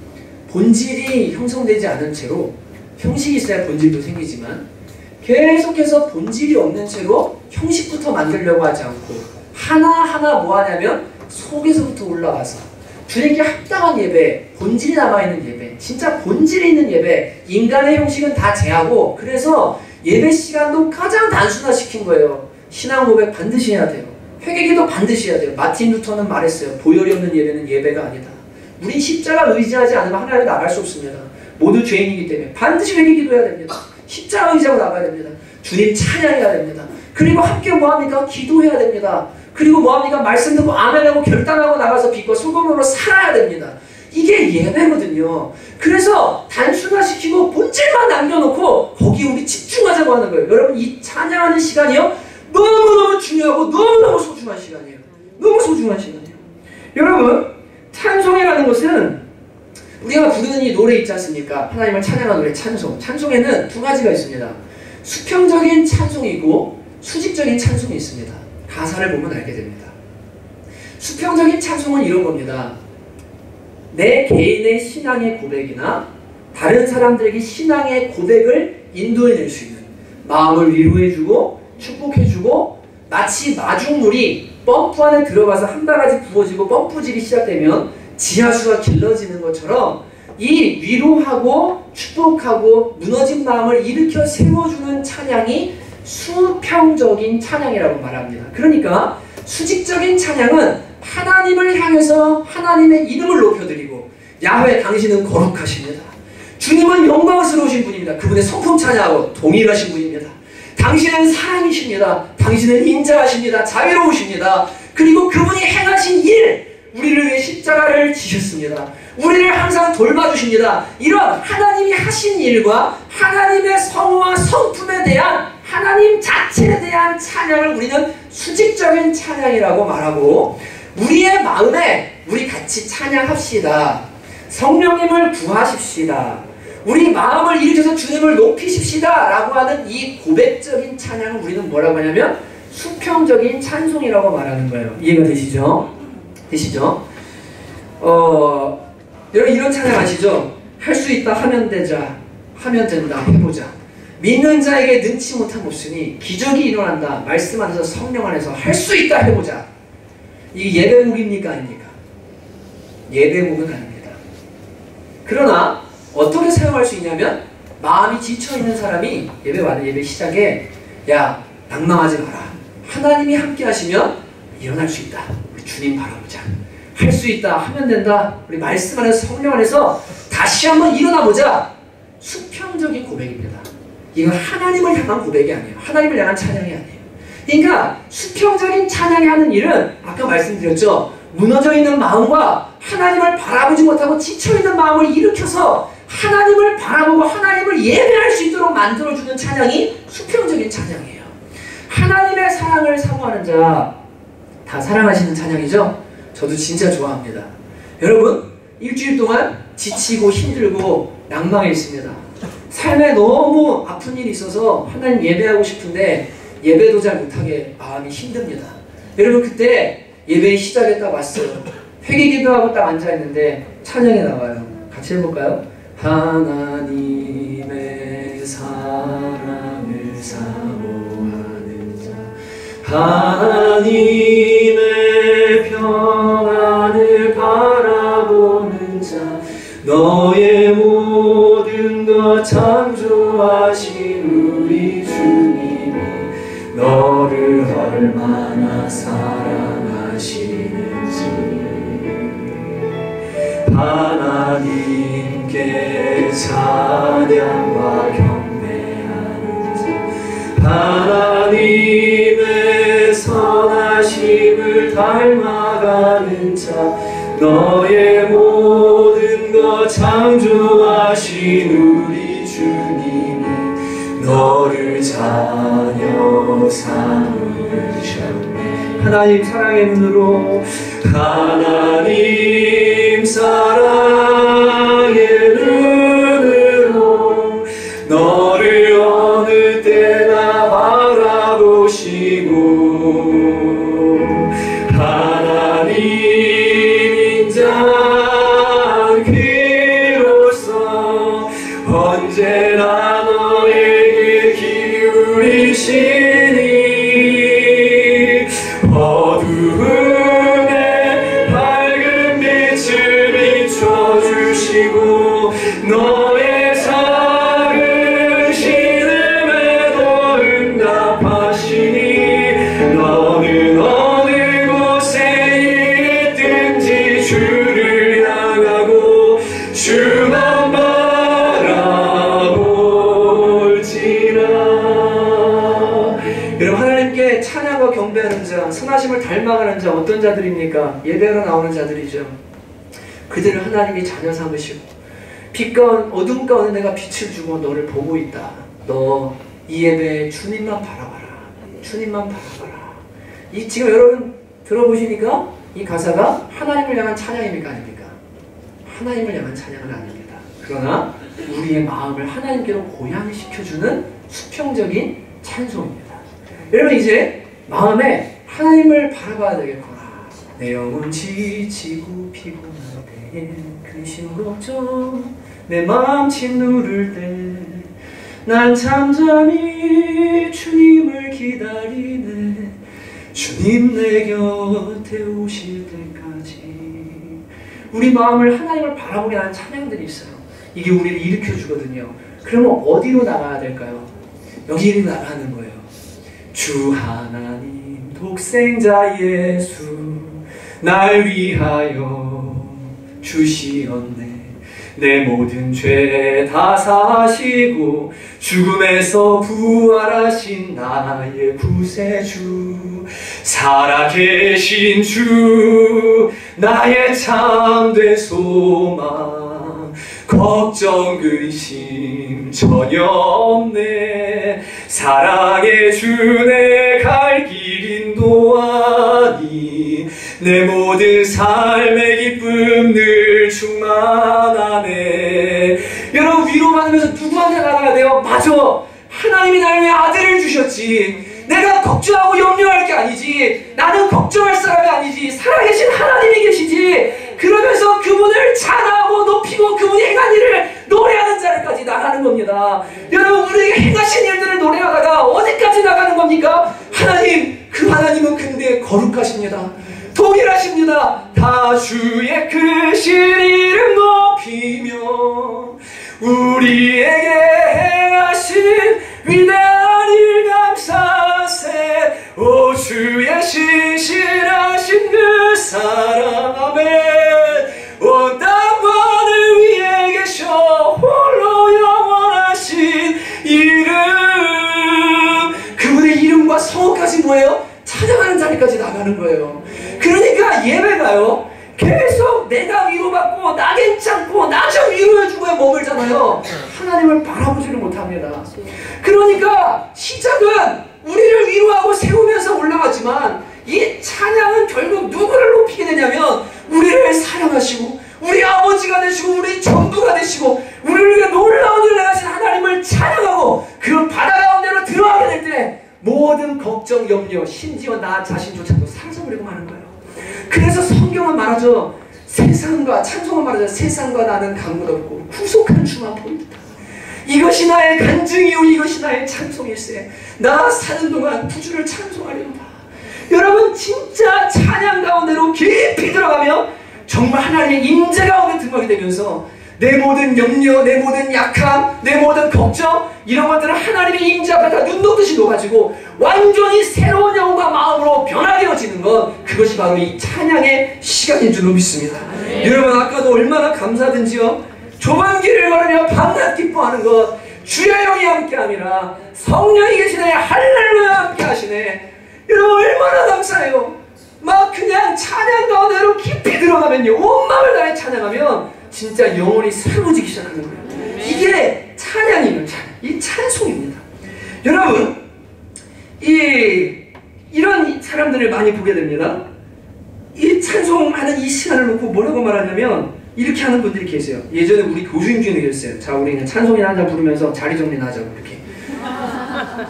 본질이 형성되지 않은 채로, 형식이 있어야 본질도 생기지만 계속해서 본질이 없는 채로 형식부터 만들려고 하지 않고 하나하나 뭐 하냐면 속에서부터 올라가서 주님께 합당한 예배, 본질이 남아있는 예배, 진짜 본질이 있는 예배, 인간의 형식은 다 제하고, 그래서 예배 시간도 가장 단순화시킨 거예요. 신앙 고백 반드시 해야 돼요. 회개기도 반드시 해야 돼요. 마틴 루터는 말했어요. 보혈이 없는 예배는 예배가 아니다. 우린 십자가 의지하지 않으면 하나님을 나갈 수 없습니다. 모두 죄인이기 때문에 반드시 회개기도 해야 됩니다. 십자가 의지하고 나가야 됩니다. 주님 찬양해야 됩니다. 그리고 함께 뭐합니까? 기도해야 됩니다. 그리고 뭐합니까? 말씀 듣고 아멘하고 결단하고 나가서 빛과 소금으로 살아야 됩니다. 이게 예배거든요. 그래서 단순화시키고 본질만 남겨놓고 거기에 우리 집중하자고 하는 거예요. 여러분, 이 찬양하는 시간이요, 너무너무 중요하고 너무너무 소중한 시간이에요. 너무 소중한 시간이에요. 여러분, 찬송이라는 것은 우리가 부르는 이 노래 있지 않습니까? 하나님을 찬양하는 노래, 찬송. 찬송에는 두 가지가 있습니다. 수평적인 찬송이고 수직적인 찬송이 있습니다. 가사를 보면 알게 됩니다. 수평적인 찬송은 이런 겁니다. 내 개인의 신앙의 고백이나 다른 사람들에게 신앙의 고백을 인도해낼 수 있는, 마음을 위로해주고 축복해주고, 마치 마중물이 펌프 안에 들어가서 한 바가지 부어지고 펌프질이 시작되면 지하수가 길러지는 것처럼 이 위로하고 축복하고 무너진 마음을 일으켜 세워주는 찬양이 수평적인 찬양이라고 말합니다. 그러니까 수직적인 찬양은 하나님을 향해서 하나님의 이름을 높여드리고, 야훼 당신은 거룩하십니다. 주님은 영광스러우신 분입니다. 그분의 성품 찬양하고 동일하신 분입니다. 당신은 사랑이십니다. 당신은 인자하십니다. 자유로우십니다. 그리고 그분이 행하신 일, 우리를 위해 십자가를 지셨습니다. 우리를 항상 돌봐주십니다. 이런 하나님이 하신 일과 하나님의 성호와 성품에 대한, 하나님 자체에 대한 찬양을 우리는 수직적인 찬양이라고 말하고, 우리의 마음에 우리 같이 찬양합시다. 성령님을 구하십시다. 우리 마음을 일으켜서 주님을 높이십시다 라고 하는 이 고백적인 찬양을 우리는 뭐라고 하냐면 수평적인 찬송이라고 말하는 거예요. 이해가 되시죠? 되시죠? 여러분, 이런 찬양 아시죠? 할 수 있다 하면 되자, 하면 된다, 해보자. 믿는 자에게 능치 못함 없으니 기적이 일어난다. 말씀 안에서, 성령 안에서 할 수 있다, 해보자. 이게 예배곡입니까? 아닙니까? 예배곡은 아닙니다. 그러나 어떻게 사용할 수 있냐면, 마음이 지쳐있는 사람이 예배 시작에, 야, 낭망하지 마라. 하나님이 함께 하시면 일어날 수 있다. 우리 주님 바라보자. 할 수 있다, 하면 된다. 우리 말씀 안에서, 성령 안에서 다시 한번 일어나보자. 수평적인 고백입니다. 이건 하나님을 향한 고백이 아니에요. 하나님을 향한 찬양이 아니에요. 그러니까 수평적인 찬양이 하는 일은 아까 말씀드렸죠. 무너져 있는 마음과 하나님을 바라보지 못하고 지쳐있는 마음을 일으켜서 하나님을 바라보고 하나님을 예배할 수 있도록 만들어주는 찬양이 수평적인 찬양이에요. 하나님의 사랑을 사모하는 자 다 사랑하시는 찬양이죠. 저도 진짜 좋아합니다. 여러분, 일주일 동안 지치고 힘들고 낭망해 있습니다. 삶에 너무 아픈 일이 있어서 하나님 예배하고 싶은데 예배도 잘 못하게 마음이 힘듭니다. 여러분, 그때 예배 시작에 딱 왔어요. 회개기도하고 딱 앉아있는데 찬양이 나와요. 같이 해볼까요? 하나님의 사랑을 사모하는 자 하나님의 평안을 바라보는 자 너의 모든 것 창조하신 우리 주님이 너를 얼마나 사랑하시는지 하나님께 찬양과 경배하는 자 하나님의 선하심을 닮아가는 자 너의 모든 것 창조하신 우리 주님이 너를 자녀 삼으셨네. 하나님 사랑의 눈으로 하나님 사랑의 눈으로 너를 어느 때나 바라보시고 하나님 인자 귀로서 언제나 너에게 기울이시니 어두움에 밝은 빛을 비춰주시고 너의 작은 신음에도 응답하시니 너는 어느 곳에 있든지 주를 향하고 주만 바라볼지라. 여러분 하나님께 찬양과 경배하는 자 선하심을 닮아가는 자 어떤 자들입니까? 예배하러 나오는 자들이죠. 그들을 하나님이 자녀 삼으시고 빛 가운 어둠 가운데 내가 빛을 주고 너를 보고 있다. 너 이 예배에 주님만 바라봐라. 주님만 바라봐라. 이 지금 여러분 들어보시니까 이 가사가 하나님을 향한 찬양입니까 아닙니까? 하나님을 향한 찬양은 아닙니다. 그러나 우리의 마음을 하나님께로 고향시켜주는 수평적인 찬송입니다. 여러분 이제 마음에 하나님을 바라봐야 되겠구나. 내 영혼 지치고 피곤할 때 근심 걱정 내 마음 짓누를 때 난 잠잠히 주님을 기다리네. 주님 내 곁에 오실 때까지. 우리 마음을 하나님을 바라보게 하는 찬양들이 있어요. 이게 우리를 일으켜주거든요. 그러면 어디로 나가야 될까요? 여기로 나가는 거예요. 주 하나님 독생자 예수 날 위하여 주시었네. 내 모든 죄 다 사시고 죽음에서 부활하신 나의 구세주 살아계신 주 나의 참된 소망 걱정 근심 전혀 없네. 사랑의 주 내 갈 길 인도하니 내 모든 삶의 기쁨 늘 충만하네. 여러분 위로받으면서 누구한테 나가야 돼요? 맞아, 하나님이 나를 위해 아들을 주셨지. 내가 걱정하고 염려할 게 아니지. 나는 걱정할 사람이 아니지. 살아계신 하나님이 계시지. 그러면서 그분을 찬양하고 높이고 그분이 행한 일을 노래하는 자리까지 나가는 겁니다. 여러분 우리에게 행하신 일들을 노래하다가 어디까지 나가는 겁니까? 하나님, 그 하나님은 근데 거룩하십니다. 동일하십니다. 다 주의 크신 이름 높이며 우리에게 행하신 위대한 일 감사세. 오 주의 신실하신 그 사랑 아멘. 온 땅만을 위해 계셔 홀로 영원하신 이름. 그분의 이름과 성까지 뭐예요? 찬양하는 자리까지 나가는 거예요. 그러니까 예배가요 계속 내가 위로받고 나 괜찮고 나 좀 위로해주고에 머물잖아요. 하나님을 바라보지를 못합니다. 그러니까 시작은 우리를 위로하고 세우면서 올라가지만 이 찬양은 결국 누구를 높이게 되냐면 우리를 사랑하시고 우리 아버지가 되시고 우리 전부가 되시고 우리를 위해 놀라운 일을 하신 하나님을 찬양하고 그 바다 가운데로 들어가게 될 때 모든 걱정, 염려, 심지어 나 자신조차도 사라져버리고 마는 거예요. 그래서 성경은 말하죠. 세상과 찬송은 말하죠. 세상과 나는 가뭇없고 구속한 주만 보인다. 이것이 나의 간증이요 이것이 나의 찬송일세. 나 사는 동안 구주를 찬송하리로다. 여러분 진짜 찬양 가운데로 깊이 들어가면 정말 하나님의 임재 가운데 들어가게 되면서 내 모든 염려, 내 모든 약함, 내 모든 걱정 이런 것들을 하나님의 임재 앞에 다 눈 녹듯이 놓아가지고 완전히 새로운 영과 마음으로 변화되어지는 것, 그것이 바로 이 찬양의 시간인 줄로 믿습니다. 여러분 아까도 얼마나 감사하든지요. 좁은 길을 걸으며 밤낮 기뻐하는 것, 주의 영이 함께함이라. 성령이 계시네. 할렐루야 함께 하시네. 여러분 얼마나 감사해요. 막 그냥 찬양 가운데로 깊이 들어가면요, 온 마음을 다해 찬양하면 진짜 영혼이 새로워지기 시작하는 거예요. 이게 찬양이에요. 이 찬송입니다. 여러분 이런 사람들을 많이 보게 됩니다. 이 찬송하는 이 시간을 놓고 뭐라고 말하냐면 이렇게 하는 분들이 계세요. 예전에 우리 교수님 중에 계셨어요. 자, 우리는 찬송이나 한잔 부르면서 자리 정리나 하자고. 이렇게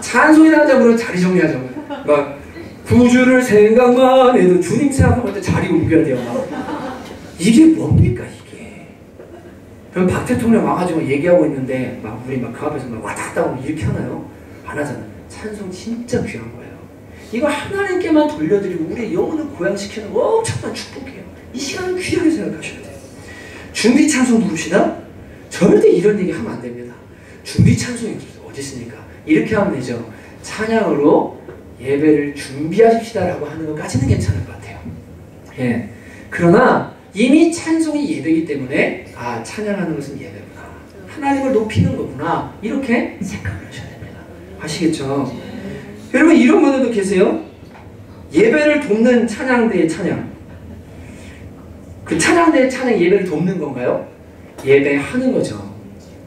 찬송이나 한잔 부르면 자리 정리하자고. 막 구주를 생각만 해도 주님 생각하면 때 자리 옮겨야 돼요. 막. 이게 뭡니까 이게? 그럼 박 대통령 와가지고 얘기하고 있는데 막 우리 막 그 앞에서 막 왔다 갔다 하고 이렇게 하나요? 안 하잖아요. 찬송 진짜 귀한 거예요. 이거 하나님께만 돌려드리고 우리의 영혼을 고양시키는 엄청난 축복이에요. 이 시간을 귀하게 생각하셔야 돼요. 준비 찬송 부르시나? 절대 이런 얘기 하면 안 됩니다. 준비 찬송이 어디 있습니까? 이렇게 하면 되죠. 찬양으로 예배를 준비하십시다라고 하는 것까지는 괜찮을 것 같아요. 예. 그러나 이미 찬송이 예배이기 때문에 아, 찬양하는 것은 예배구나. 하나님을 높이는 거구나. 이렇게 생각을 하셔야 됩니다. 아시겠죠? 여러분 이런 분들도 계세요. 예배를 돕는 찬양대의 찬양. 그 찬양대의 찬양 예배를 돕는 건가요? 예배하는 거죠.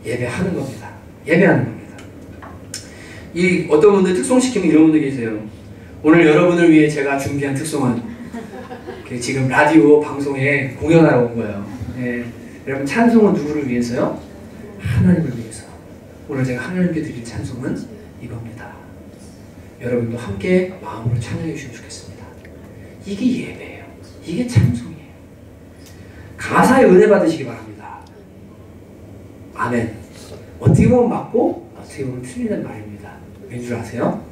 예배하는 겁니다. 예배하는 겁니다. 이 어떤 분들 특송시키면 이런 분들 계세요. 오늘 여러분을 위해 제가 준비한 특송은 지금 라디오 방송에 공연하러 온 거예요. 예. 여러분 찬송은 누구를 위해서요? 하나님을 위해서. 오늘 제가 하나님께 드릴 찬송은 이겁니다. 여러분도 함께 마음으로 찬양해 주시면 좋겠습니다. 이게 예배예요. 이게 찬송이에요. 가사에 은혜 받으시기 바랍니다. 아멘. 어떻게 보면 맞고 어떻게 보면 틀리는 말입니다. 왠줄 아세요?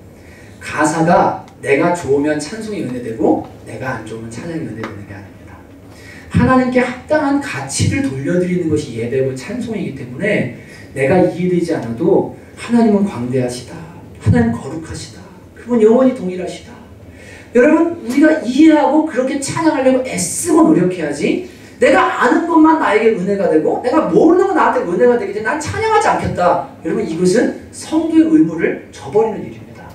가사가 내가 좋으면 찬송이 은혜되고 내가 안 좋으면 찬양이 은혜되는 게 아닙니다. 하나님께 합당한 가치를 돌려드리는 것이 예배고 찬송이기 때문에 내가 이해되지 않아도 하나님은 광대하시다. 하나님 거룩하시다. 그분 영원히 동일하시다. 여러분 우리가 이해하고 그렇게 찬양하려고 애쓰고 노력해야지 내가 아는 것만 나에게 은혜가 되고 내가 모르는 건 나한테 은혜가 되기 때문에 난 찬양하지 않겠다. 여러분 이것은 성도의 의무를 저버리는 일입니다.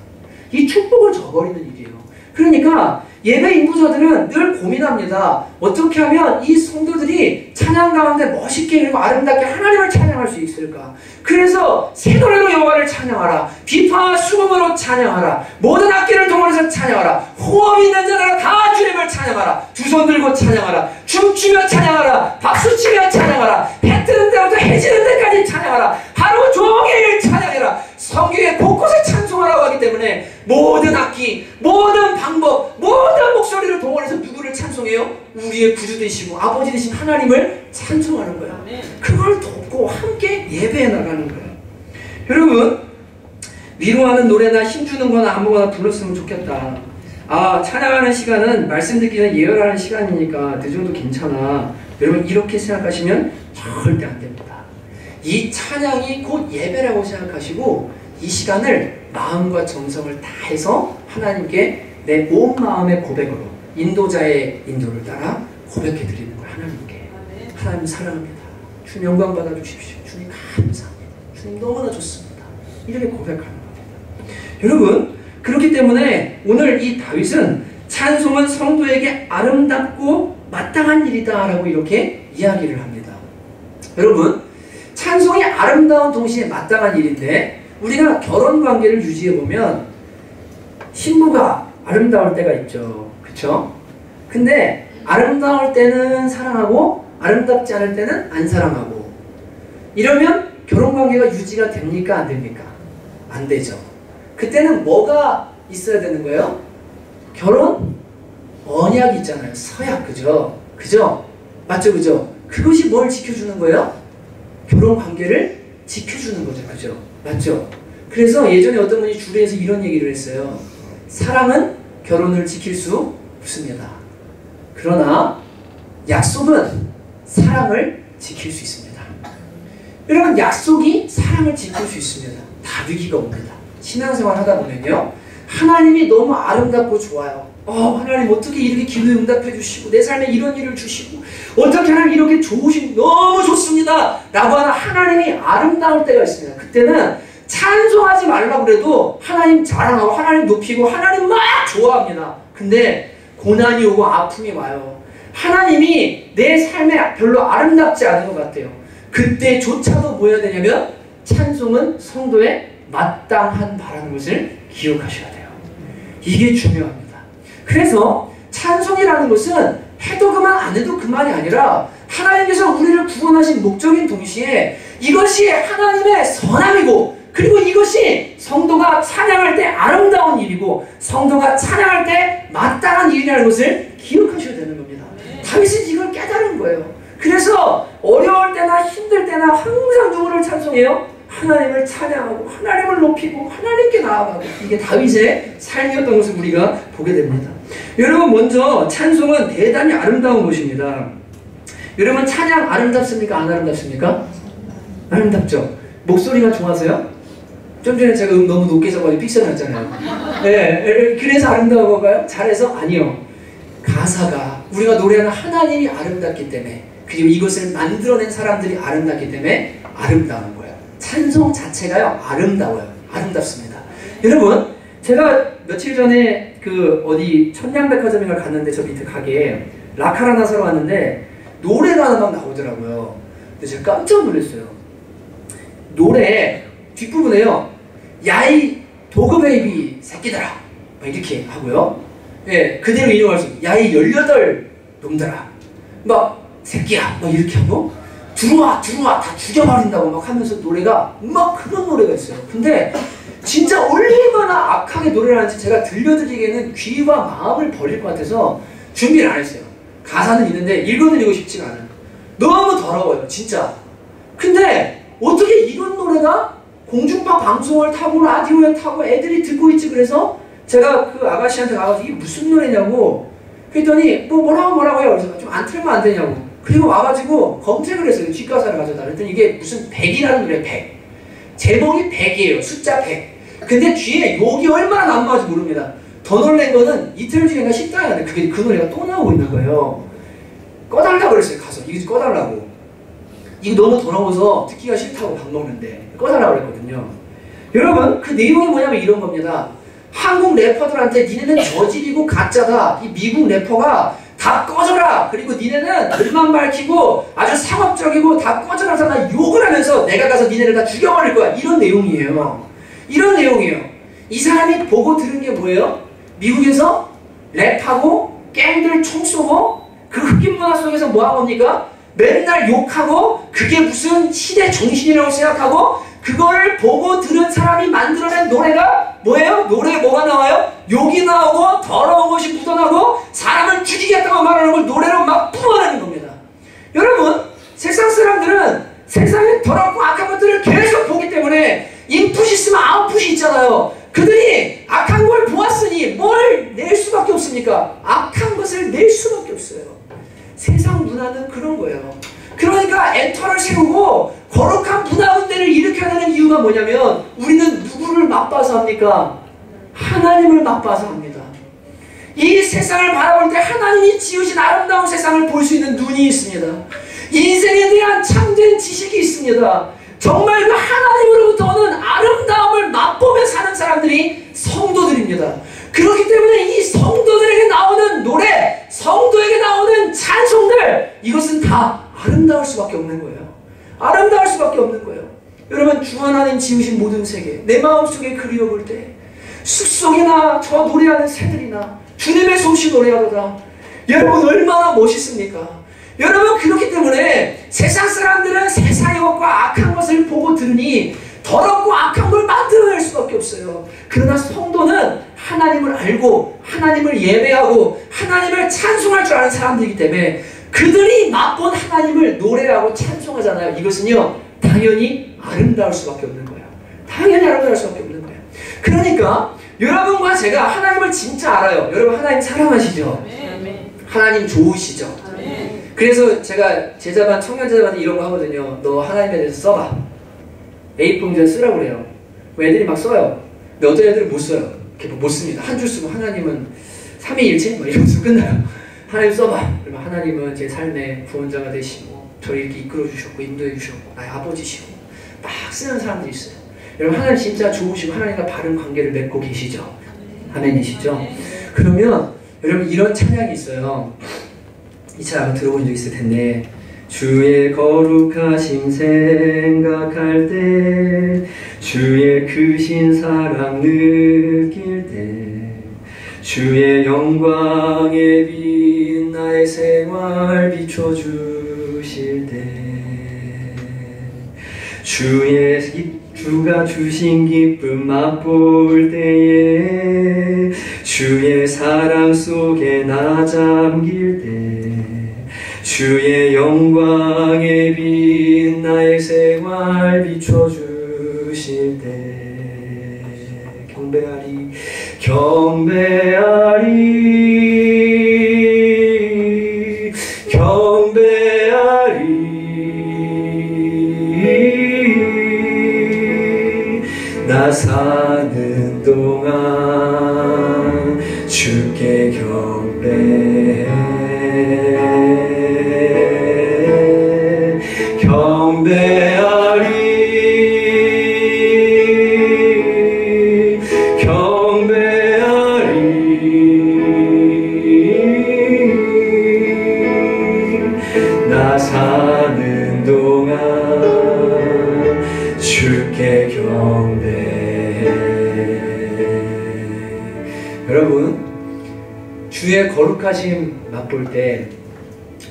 이 축복을 저버리는 일이에요. 그러니까 예배 인도자들은 늘 고민합니다. 어떻게 하면 이 성도들이 찬양 가운데 멋있게 그리고 아름답게 하나님을 찬양할 수 있을까? 그래서 새 노래로 여호와를 찬양하라. 비파와 수금으로 찬양하라. 모든 악기를 동원해서 찬양하라. 호흡 있는 자들아 다 주님을 찬양하라. 두 손 들고 찬양하라. 춤추며 찬양하라. 박수치며 찬양하라. 해 뜨는 데부터 해 지는 데까지 찬양하라. 하루 종일 찬양해라. 성경에 곳곳에 찬송하라고 하기 때문에 모든 악기, 모든 방법, 모든 목소리를 동원해서 누구를 찬송해요? 우리의 구주 되시고 아버지 되신 하나님을 찬송하는 거예요. 그걸 돕고 함께 예배해 나가는 거예요. 여러분 위로하는 노래나 힘주는 거나 아무거나 불렀으면 좋겠다. 아, 찬양하는 시간은 말씀 듣기 전에 예열하는 시간이니까 늦어도 괜찮아. 여러분 이렇게 생각하시면 절대 안 됩니다. 이 찬양이 곧 예배라고 생각하시고 이 시간을 마음과 정성을 다해서 하나님께 내 온 마음의 고백으로 인도자의 인도를 따라 고백해 드리는 거예요. 하나님께. 하나님 사랑합니다. 주님 영광 받아 주십시오. 주님 감사합니다. 주님 너무나 좋습니다. 이렇게 고백하는 겁니다. 여러분 그렇기 때문에 오늘 이 다윗은 찬송은 성도에게 아름답고 마땅한 일이다 라고 이렇게 이야기를 합니다. 여러분 찬송이 아름다운 동시에 마땅한 일인데 우리가 결혼관계를 유지해보면 신부가 아름다울 때가 있죠. 그쵸? 근데 아름다울 때는 사랑하고 아름답지 않을 때는 안 사랑하고 이러면 결혼관계가 유지가 됩니까? 안 됩니까? 안 되죠. 그때는 뭐가 있어야 되는 거예요? 결혼 언약이 있잖아요. 서약. 그죠? 그죠? 맞죠? 그죠? 그것이 뭘 지켜주는 거예요? 결혼관계를 지켜주는 거죠. 그죠? 맞죠? 그래서 예전에 어떤 분이 주례에서 이런 얘기를 했어요. 사랑은 결혼을 지킬 수 없습니다. 그러나 약속은 사랑을 지킬 수 있습니다. 여러분, 약속이 사랑을 지킬 수 있습니다. 다르기가 옵니다. 신앙생활 하다 보면요, 하나님이 너무 아름답고 좋아요. 하나님 어떻게 이렇게 기도에 응답해 주시고 내 삶에 이런 일을 주시고 어떻게 하나님 이렇게 좋으신, 너무 좋습니다 라고 하는 하나님이 아름다울 때가 있습니다. 그때는 찬송하지 말라고 그래도 하나님 자랑하고 하나님 높이고 하나님 막 좋아합니다. 근데 고난이 오고 아픔이 와요. 하나님이 내 삶에 별로 아름답지 않은 것 같아요. 그때조차도 뭐 해야 되냐면 찬송은 성도의 마땅한 바라는 것을 기억하셔야 돼요. 이게 중요합니다. 그래서 찬송이라는 것은 해도 그만 안 해도 그만이 아니라 하나님께서 우리를 구원하신 목적인 동시에 이것이 하나님의 선함이고, 그리고 이것이 성도가 찬양할 때 아름다운 일이고 성도가 찬양할 때 마땅한 일이라는 것을 기억하셔야 되는 겁니다. 다윗은 이걸 깨달은 거예요. 그래서 어려울 때나 힘들 때나 항상 누구를 찬송해요? 하나님을 찬양하고 하나님을 높이고 하나님께 나아가고, 이게 다윗의 삶이었던 것을 우리가 보게 됩니다. 여러분, 먼저 찬송은 대단히 아름다운 것입니다. 여러분, 찬양 아름답습니까? 안 아름답습니까? 아름답죠? 목소리가 좋아서요? 좀 전에 제가 너무 높게 잡아가지고 픽션 났잖아요. 네, 그래서 아름다운 건가요? 잘해서? 아니요. 가사가, 우리가 노래하는 하나님이 아름답기 때문에, 그리고 이것을 만들어낸 사람들이 아름답기 때문에 아름다운 거예요. 찬송 자체가요, 아름다워요. 아름답습니다. 여러분, 제가 며칠 전에 어디 천냥백화점인가 갔는데 저 밑에 가게에 라카를 하나 사러 왔는데 노래가 하나 막 나오더라고요. 근데 제가 깜짝 놀랐어요. 노래 뒷부분에요, 야이 도그베이비 새끼들아 막 이렇게 하고요. 예, 그대로 인용할 수 있어요. 야이 18놈들아 막 새끼야 막 이렇게 하고, 들어와 다 죽여버린다고 막 하면서 노래가 막 그런 노래가 있어요. 근데 진짜 얼마나 악하게 노래를 하는지 제가 들려드리기에는 귀와 마음을 버릴 것 같아서 준비를 안 했어요. 가사는 있는데 읽어드리고 싶지가 않아요. 너무 더러워요, 진짜. 근데 어떻게 이런 노래가 공중파 방송을 타고 라디오에 타고 애들이 듣고 있지? 그래서 제가 그 아가씨한테 가서 이게 무슨 노래냐고 그랬더니 뭐라고 해요. 그래서 좀 안 틀면 안 되냐고. 그리고 와가지고 검색을 했어요. 뒷가사를 가져다. 그랬더니 이게 무슨 100이라는 노래, 100. 제목이 100이에요. 숫자 100. 근데 뒤에 욕이 얼마나 난무한지 모릅니다. 더 놀란 거는 이틀 뒤인가 식당에 갔는데 그게 그 노래가 또 나오고 있는 거예요. 꺼달라고 그랬어요. 가서 이거 꺼달라고. 이거 너무 더러워서 듣기가 싫다고 밥 먹는데 꺼달라고 그랬거든요. 여러분, 그 내용이 뭐냐면 이런 겁니다. 한국 래퍼들한테 니네는 저질이고 가짜다. 이 미국 래퍼가 다 꺼져라. 그리고 니네는 글만 밝히고 아주 상업적이고 다 꺼져라. 다 욕을 하면서 내가 가서 니네를 다 죽여버릴 거야. 이런 내용이에요. 이런 내용이에요. 이 사람이 보고 들은 게 뭐예요? 미국에서 랩하고 갱들 총 쏘고 그 흑인 문화 속에서 뭐 하는 겁니까? 맨날 욕하고 그게 무슨 시대 정신이라고 생각하고 그거를 보고 들은 사람이 만들어낸 노래가 뭐예요? 노래에 뭐가 나와요? 욕이 나오고 더러운 것이 묻어나고 사람을 죽이겠다고 말하는 걸 노래로 막 뿜어내는 겁니다. 여러분, 세상 사람들은 세상에 더럽고 악한 것들을 계속 보기 때문에 인풋이 있으면 아웃풋이 있잖아요. 그들이 악한 걸 보았으니 뭘 낼 수밖에 없습니까? 악한 것을 낼 수밖에 없어요. 세상 문화는 그런 거예요. 그러니까 엔터를 세우고 거룩한 문화 운대를 일으켜야 되는 이유가 뭐냐면 우리는 누구를 맛봐서 합니까? 하나님을 맛봐서 합니다. 이 세상을 바라볼 때 하나님이 지으신 아름다운 세상을 볼 수 있는 눈이 있습니다. 인생에 대한 참된 지식이 있습니다. 정말 그 하나님으로부터 오는 아름다움을 맛보며 사는 사람들이 성도들입니다. 그렇기 때문에 이 성도들에게 나오는 노래, 성도에게 나오는 찬송들, 이것은 다 아름다울 수밖에 없는 거예요. 아름다울 수밖에 없는 거예요. 여러분, 주 하나님 지으신 모든 세계, 내 마음속에 그리워볼 때 숲속이나 저 노래하는 새들이나 주님의 솜씨 노래하도다. 여러분, 얼마나 멋있습니까? 여러분, 그렇기 때문에 세상 사람들은 세상의 것과 악한 것을 보고 들으니 더럽고 악한 걸 만들어낼 수밖에 없어요. 그러나 성도는 하나님을 알고 하나님을 예배하고 하나님을 찬송할 줄 아는 사람들이기 때문에 그들이 맛본 하나님을 노래하고 찬송하잖아요. 이것은요, 당연히 아름다울 수밖에 없는 거예요. 당연히 아름다울 수밖에 없는 거예요. 그러니까 여러분과 제가 하나님을 진짜 알아요. 여러분 하나님 사랑하시죠? 하나님 좋으시죠? 그래서 제가 제자반, 청년제자반한테 이런 거 하거든요. 너 하나님에 대해서 써봐. A4용지에 쓰라고 그래요. 애들이 막 써요. 근데 어떤 애들은 못 써요. 이렇게 못 씁니다. 한 줄 쓰고 하나님은 삼위일체? 막 이러면서 끝나요. 하나님 써봐. 그러면 하나님은 제 삶의 구원자가 되시고 저를 이렇게 이끌어 주셨고 인도해 주셨고 나의 아버지시고 막 쓰는 사람들이 있어요. 여러분 하나님 진짜 좋으시고 하나님과 바른 관계를 맺고 계시죠? 아멘이시죠? 그러면 여러분 이런 찬양이 있어요. 이 찬양 들어본 적 있을 텐데 주의 거룩하심 생각할 때 주의 크신 사랑 느낄 때 주의 영광에 빛 나의 생활 비춰주실 때 주가 주신 기쁨 맛볼 때에 주의 사랑 속에 나 잠길 때 주의 영광에 빛 나의 생활 비춰주실 때 경배하리 경배하리 경배하리 나 사는 동안 주께 경배해 경배하리 경배하리 나 사는 동안 주께 경배해. 여러분 주의 거룩하심 맛볼 때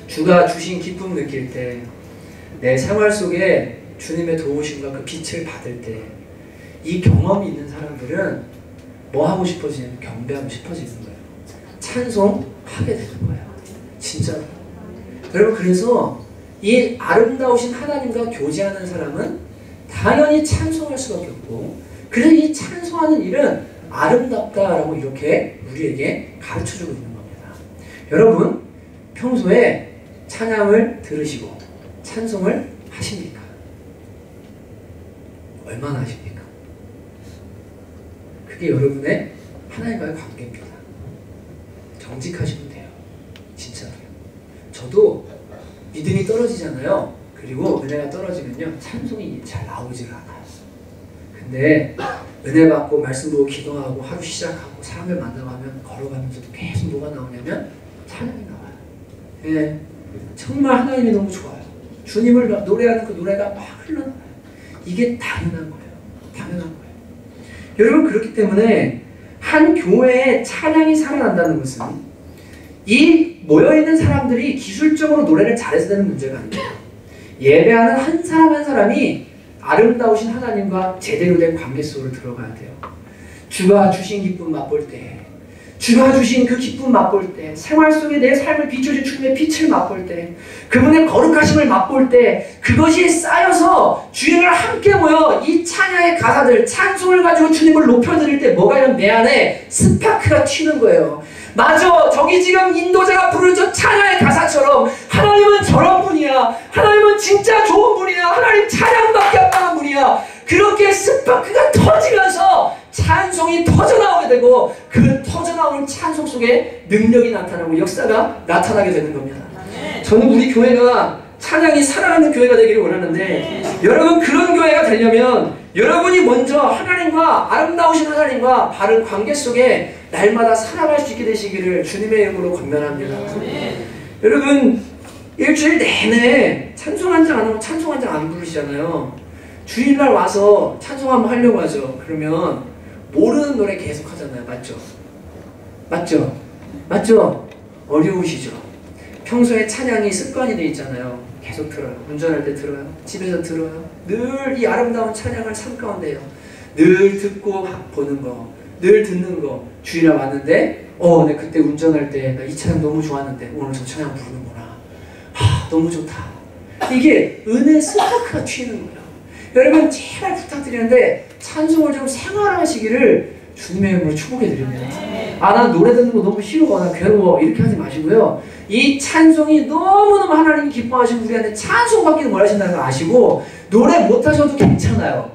주가 주신 기쁨 느낄 때 내 생활 속에 주님의 도우심과 그 빛을 받을 때 이 경험이 있는 사람들은 뭐 하고 싶어지냐면 경배하고 싶어지는 거예요. 찬송하게 되는 거예요. 진짜로. 여러분 그래서 이 아름다우신 하나님과 교제하는 사람은 당연히 찬송할 수밖에 없고 그래서 이 찬송하는 일은 아름답다라고 이렇게 우리에게 가르쳐주고 있는 겁니다. 여러분 평소에 찬양을 들으시고 찬송을 하십니까? 얼마나 하십니까? 그게 여러분의 하나님과의 관계입니다. 정직하시면 돼요. 진짜로요. 저도 믿음이 떨어지잖아요. 그리고 은혜가 떨어지면요 찬송이 잘 나오질 않아요. 근데 은혜 받고 말씀 보고 기도하고 하루 시작하고 사람을 만나면 걸어가면서도 계속 뭐가 나오냐면 찬양이 나와요. 예, 정말 하나님이 너무 좋아요. 주님을 노래하는 그 노래가 막 흘러나와요. 이게 당연한 거예요. 당연한 거예요. 여러분 그렇기 때문에 한 교회에 찬양이 살아난다는 것은 이 모여있는 사람들이 기술적으로 노래를 잘해서 되는 문제가 아니에요. 예배하는 한 사람 한 사람이 아름다우신 하나님과 제대로 된 관계 속으로 들어가야 돼요. 주가 주신 기쁨 맛볼 때 주가 주신 그 기쁨 맛볼 때 생활 속에 내 삶을 비춰준 주님의 빛을 맛볼 때 그분의 거룩하심을 맛볼 때 그것이 쌓여서 주님을 함께 모여 이 찬양의 가사들 찬송을 가지고 주님을 높여드릴 때 뭐가 이런 내 안에 스파크가 튀는 거예요. 맞아 저기 지금 인도자가 부르는 저 찬양의 가사처럼 하나님은 저런 분이야. 하나님은 진짜 좋은 분이야. 하나님 찬양밖에 안 나는 분이야. 그렇게 스파크가 터지면서 찬송이 터져나오게 되고 그 터져나오는 찬송 속에 능력이 나타나고 역사가 나타나게 되는 겁니다. 저는 우리 교회가 찬양이 살아가는 교회가 되기를 원하는데 여러분 그런 교회가 되려면 여러분이 먼저 하나님과 아름다우신 하나님과 바른 관계 속에 날마다 살아갈 수 있게 되시기를 주님의 이름으로 권면합니다. 여러분 일주일 내내 찬송 한 장 안 하고 찬송 한 장 안 부르시잖아요. 주일날 와서 찬송 한번 하려고 하죠. 그러면 모르는 노래 계속 하잖아요. 맞죠? 맞죠? 맞죠? 어려우시죠? 평소에 찬양이 습관이 돼 있잖아요. 계속 들어요. 운전할 때 들어요. 집에서 들어요. 늘 이 아름다운 찬양을 삶 가운데요. 늘 듣고 보는 거, 늘 듣는 거. 주일날 왔는데 내 그때 운전할 때 나 이 찬양 너무 좋았는데 오늘 저 찬양 부르는구나. 너무 좋다. 이게 은혜 스파크가 튀는 거예요. 여러분 제발 부탁드리는데 찬송을 좀 생활하시기를 주님의 이름으로 축복해 드립니다. 아, 난 노래 듣는 거 너무 싫어, 나 괴로워, 이렇게 하지 마시고요. 이 찬송이 너무너무 하나님이 기뻐하시고 우리한테 찬송받기는 뭘 하신다는 걸 아시고 노래 못하셔도 괜찮아요.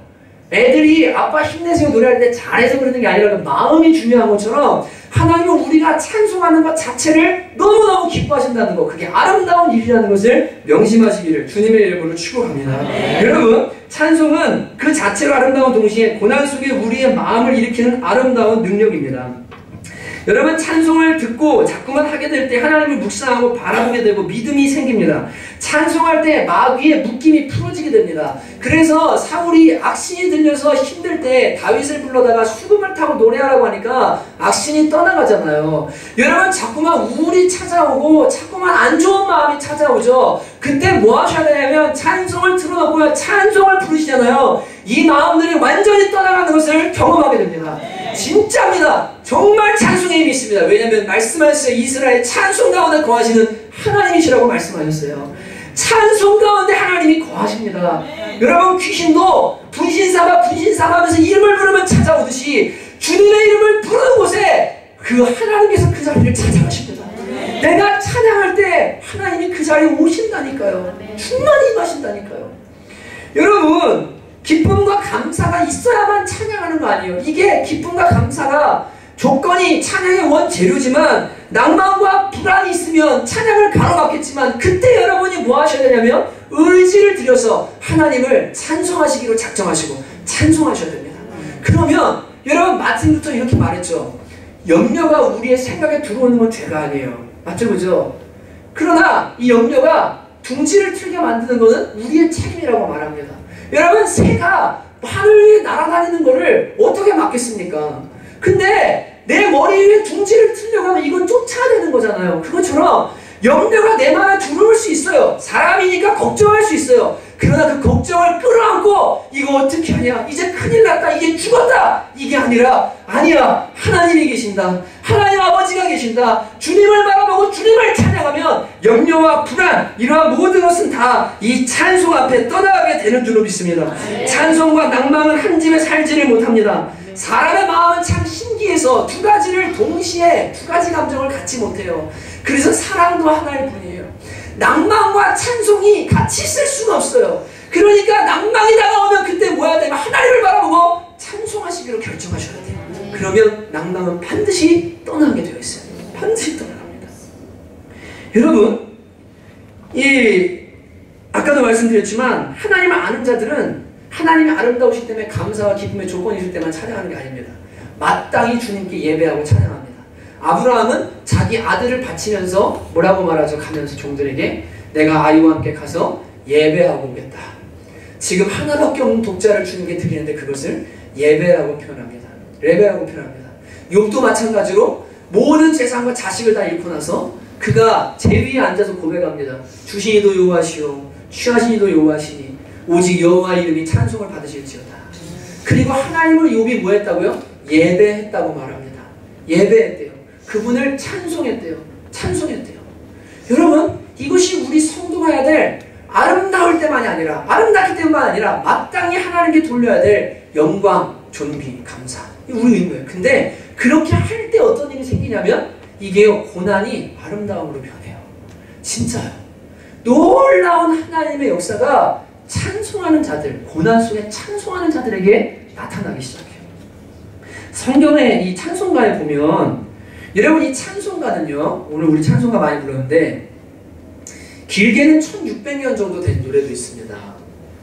애들이 아빠 힘내세요 노래할 때 잘해서 그러는 게 아니라 마음이 중요한 것처럼 하나님은 우리가 찬송하는 것 자체를 너무너무 기뻐하신다는 것, 그게 아름다운 일이라는 것을 명심하시기를 주님의 이름으로 축복합니다. 여러분, 찬송은 그 자체로 아름다운 동시에 고난 속에 우리의 마음을 일으키는 아름다운 능력입니다. 여러분, 찬송을 듣고 자꾸만 하게 될 때 하나님을 묵상하고 바라보게 되고 믿음이 생깁니다. 찬송할 때 마귀의 묶임이 풀어지게 됩니다. 그래서 사울이 악신이 들려서 힘들 때 다윗을 불러다가 수금을 타고 노래하라고 하니까 악신이 떠나가잖아요. 여러분, 자꾸만 우울이 찾아오고 자꾸만 안 좋은 마음이 찾아오죠. 그때 뭐 하셔야 되냐면 찬송을 틀어놓고요, 찬송을 부르시잖아요. 이 마음들이 완전히 떠나가는 것을 경험하게 됩니다. 진짜입니다. 정말 찬송의 힘이 있습니다. 왜냐하면 말씀하셨어요. 이스라엘 찬송 가운데 거하시는 하나님이시라고 말씀하셨어요. 찬송 가운데 하나님이 거하십니다. 여러분, 귀신도 분신사하면서 이름을 부르면 찾아오듯이 주님의 이름을 부르는 곳에 그 하나님께서 그 자리를 찾아가십니다. 내가 찬양할 때 하나님이 그 자리에 오신다니까요. 충만히 임하신다니까요. 여러분, 기쁨과 감사가 있어야만 찬양하는 거 아니에요. 이게 기쁨과 감사가 조건이 찬양의 원재료지만 낭만과 불안이 있으면 찬양을 가로막겠지만 그때 여러분이 뭐 하셔야 되냐면 의지를 들여서 하나님을 찬송하시기로 작정하시고 찬송하셔야 됩니다. 그러면 여러분, 마틴부터 이렇게 말했죠. 염려가 우리의 생각에 들어오는 건 죄가 아니에요. 맞죠? 그죠? 그러나 이 염려가 둥지를 틀게 만드는 것은 우리의 책임이라고 말합니다. 여러분, 새가 하늘 위에 날아다니는 거를 어떻게 막겠습니까? 근데 내 머리 위에 둥지를 틀려고 하면 이건 쫓아야 되는 거잖아요. 그것처럼 염려가 내 마음에 들어올 수 있어요. 사람이니까 걱정할 수 있어요. 그러나 그 걱정을 끌어안고 이거 어떻게 하냐, 이제 큰일 났다, 이게 죽었다, 이게 아니라 아니야, 하나님이 계신다, 하나님 아버지가 계신다, 주님을 바라보고 주님을 찬양하면 염려와 불안, 이러한 모든 것은 다 이 찬송 앞에 떠나가게 되는 줄로 믿습니다. 찬송과 낭만은 한 집에 살지를 못합니다. 사람의 마음은 참 신기해서 두 가지를 동시에 두 가지 감정을 갖지 못해요. 그래서 사랑도 하나일 뿐이에요. 낭만과 찬송이 같이 있을 수가 없어요. 그러니까 낭만이 다가오면 그때 뭐 해야 되면 하나님을 바라보고 찬송하시기로 결정하셔야 돼요. 그러면 낭만은 반드시 떠나게 되어 있어요. 반드시 떠나갑니다. 여러분, 아까도 말씀드렸지만 하나님을 아는 자들은 하나님이 아름다우시기 때문에 감사와 기쁨의 조건이 있을 때만 찬양하는 게 아닙니다. 마땅히 주님께 예배하고 찬양합니다. 아브라함은 자기 아들을 바치면서 뭐라고 말하죠? 가면서 종들에게 내가 아이와 함께 가서 예배하고 오겠다. 지금 하나밖에 없는 독자를 주님께 드리는데 그것을 예배라고 표현합니다. 예배라고 표현합니다. 욥도 마찬가지로 모든 재산과 자식을 다 잃고 나서 그가 제 위에 앉아서 고백합니다. 주시니도 여호와시오, 취하시니도 여호와시니 오직 여호와 이름이 찬송을 받으실지어다. 그리고 하나님을 욥이 뭐 했다고요? 예배했다고 말합니다. 예배했대요. 그분을 찬송했대요. 찬송했대요. 여러분, 이것이 우리 성도가 해야 될 아름다울 때만이 아니라, 아름답기 때문만 아니라 마땅히 하나님께 돌려야 될 영광, 존귀, 감사, 이게 우리 의무예요. 근데 그렇게 할 때 어떤 일이 생기냐면 이게요, 고난이 아름다움으로 변해요. 진짜요. 놀라운 하나님의 역사가 찬송하는 자들, 고난 속에 찬송하는 자들에게 나타나기 시작해요. 성경의 이 찬송가에 보면, 여러분, 이 찬송가는요, 오늘 우리 찬송가 많이 불렀는데 길게는 1600년 정도 된 노래도 있습니다.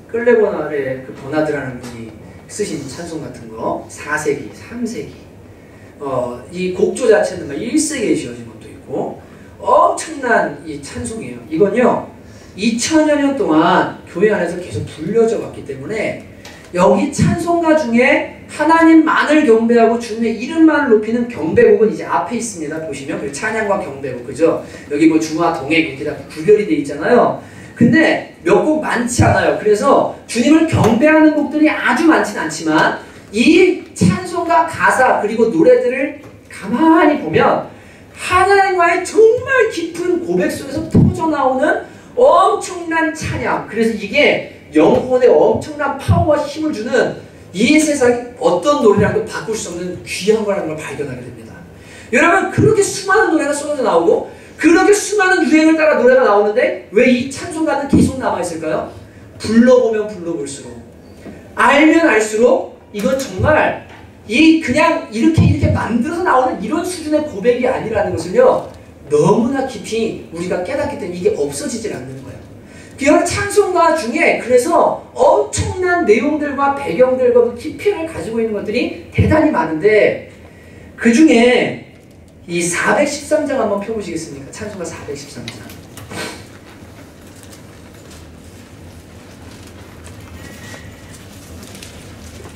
끌레고나의 그 버나드라는 분이 쓰신 찬송 같은 거 4세기, 3세기, 이 곡조 자체는 1세기에 지어진 것도 있고 엄청난 이 찬송이에요. 이건요 2000여 년 동안 교회 안에서 계속 불려져 왔기 때문에 여기 찬송가 중에 하나님만을 경배하고 주님의 이름만을 높이는 경배곡은 이제 앞에 있습니다. 보시면 그 찬양과 경배곡, 그죠? 여기 뭐 중화, 동해 이렇게 다 구별이 돼 있잖아요. 근데 몇 곡 많지 않아요. 그래서 주님을 경배하는 곡들이 아주 많지는 않지만 이 찬송가 가사 그리고 노래들을 가만히 보면 하나님과의 정말 깊은 고백 속에서 터져나오는 엄청난 찬양. 그래서 이게 영혼에 엄청난 파워와 힘을 주는 이 세상 어떤 노래랑도 바꿀 수 없는 귀한 거라는 걸 발견하게 됩니다. 여러분, 그렇게 수많은 노래가 쏟아져 나오고 그렇게 수많은 유행을 따라 노래가 나오는데 왜 이 찬송가는 계속 남아있을까요? 불러보면 불러볼수록, 알면 알수록 이건 정말 그냥 이렇게 만들어서 나오는 이런 수준의 고백이 아니라는 것을요, 너무나 깊이 우리가 깨닫기 때문에 이게 없어지질 않는 거예요. 그런 찬송가 중에 그래서 엄청난 내용들과 배경들과 깊이를 가지고 있는 것들이 대단히 많은데, 그 중에 이 413장 한번 펴보시겠습니까? 찬송가 413장.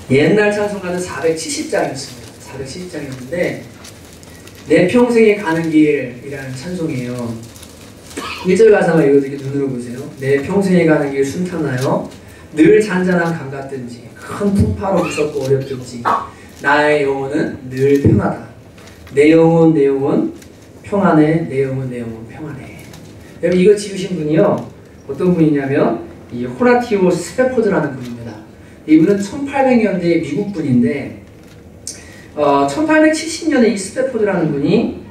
옛날 찬송가는 470장이었습니다. 470장이었는데 내 평생에 가는 길이라는 찬송이에요. 1절 가사만 읽어드릴게요. 눈으로 보세요. 내 평생에 가는 길 순탄하여 늘 잔잔한 강 같든지 큰 풍파로 무섭고 어렵든지 나의 영혼은 늘 편하다. 내 영혼 평안해. 내 영혼 평안해. 여러분, 이거 지으신 분이요, 어떤 분이냐면 이 호라티오 스페포드라는 분입니다. 이분은 1800년대 미국 분인데 1870년에 이 스페포드라는 분이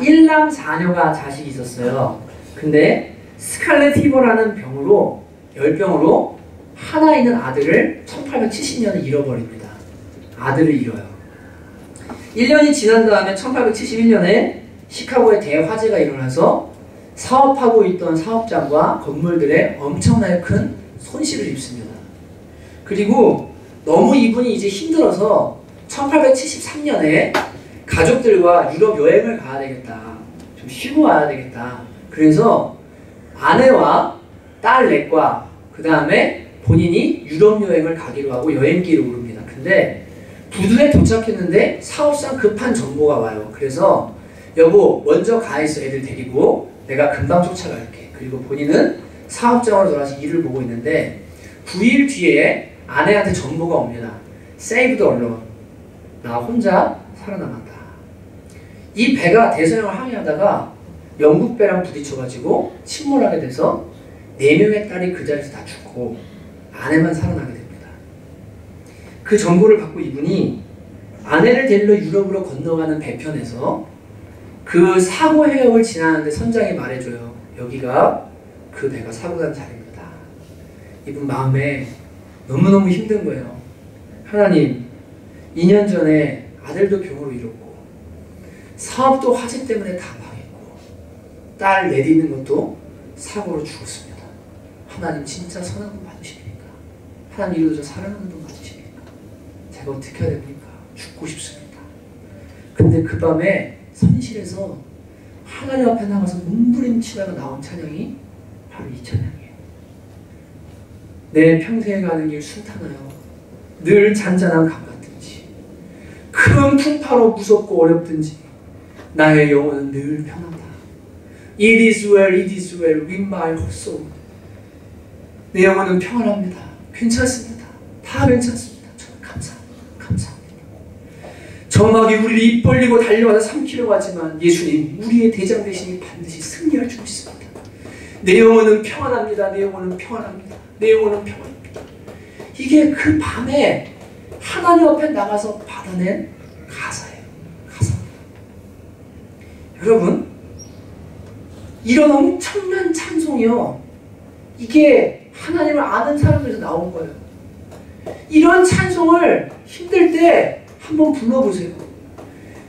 1남 4녀가 자식이 있었어요. 근데 스칼렛 피버라는 병으로, 열병으로 하나 있는 아들을 1870년에 잃어버립니다. 아들을 잃어요. 1년이 지난 다음에 1871년에 시카고에 대화재가 일어나서 사업하고 있던 사업장과 건물들에 엄청나게 큰 손실을 입습니다. 그리고 너무 이분이 이제 힘들어서 1873년에 가족들과 유럽 여행을 가야 되겠다. 좀 쉬고 와야 되겠다. 그래서 아내와 딸 넷과 그 다음에 본인이 유럽 여행을 가기로 하고 여행기를 오릅니다. 근데 부두에 도착했는데 사업상 급한 정보가 와요. 그래서 여보, 먼저 가 있어. 애들 데리고 내가 금방 쫓아갈게. 그리고 본인은 사업장으로 돌아가서 일을 보고 있는데 9일 뒤에 아내한테 정보가 옵니다. Save the alone. 나 혼자 살아남았다. 이 배가 대서양을 항해하다가 영국 배랑 부딪혀가지고 침몰하게 돼서 4명의 딸이 그 자리에서 다 죽고 아내만 살아나게 됩니다. 그 정보를 받고 이분이 아내를 데리러 유럽으로 건너가는 배편에서 그 사고 해역을 지나는데 선장이 말해줘요. 여기가 그 배가 사고 난 자리입니다. 이분 마음에 너무너무 힘든 거예요. 하나님, 2년 전에 아들도 병으로 잃었고 사업도 화재 때문에 다 망했고 딸 내리는 것도 사고로 죽었습니다. 하나님 진짜 선한 분 맞으십니까? 하나님 이러도 저 사랑하는 분 맞으십니까? 제가 어떻게 해야 됩니까? 죽고 싶습니다. 근데 그 밤에 선실에서 하나님 앞에 나가서 몸부림치다가 나온 찬양이 바로 이 찬양이에요. 내 평생에 가는 길 순탄하여 늘 잔잔한 강 같든지 큰 풍파로 무섭고 어렵든지 나의 영혼은 늘 편하다. It is well, it is well with my soul. 내 영혼은 평안합니다. 괜찮습니다. 다 괜찮습니다. 저는 감사합니다. 정막이 우리를 입 벌리고 달려와서 삼키려고 하지만 예수님, 우리의 대장 되시니 반드시 승리할 줄 믿습니다. 내 영혼은 평안합니다. 내 영혼은 평안합니다. 내 영혼은 평안합니다. 이게 그 밤에 하나님 앞에 나가서 받아낸 가사예요. 가사입니다. 여러분, 이런 엄청난 찬송이요, 이게 하나님을 아는 사람들에서 나온 거예요. 이런 찬송을 힘들 때 한번 불러보세요.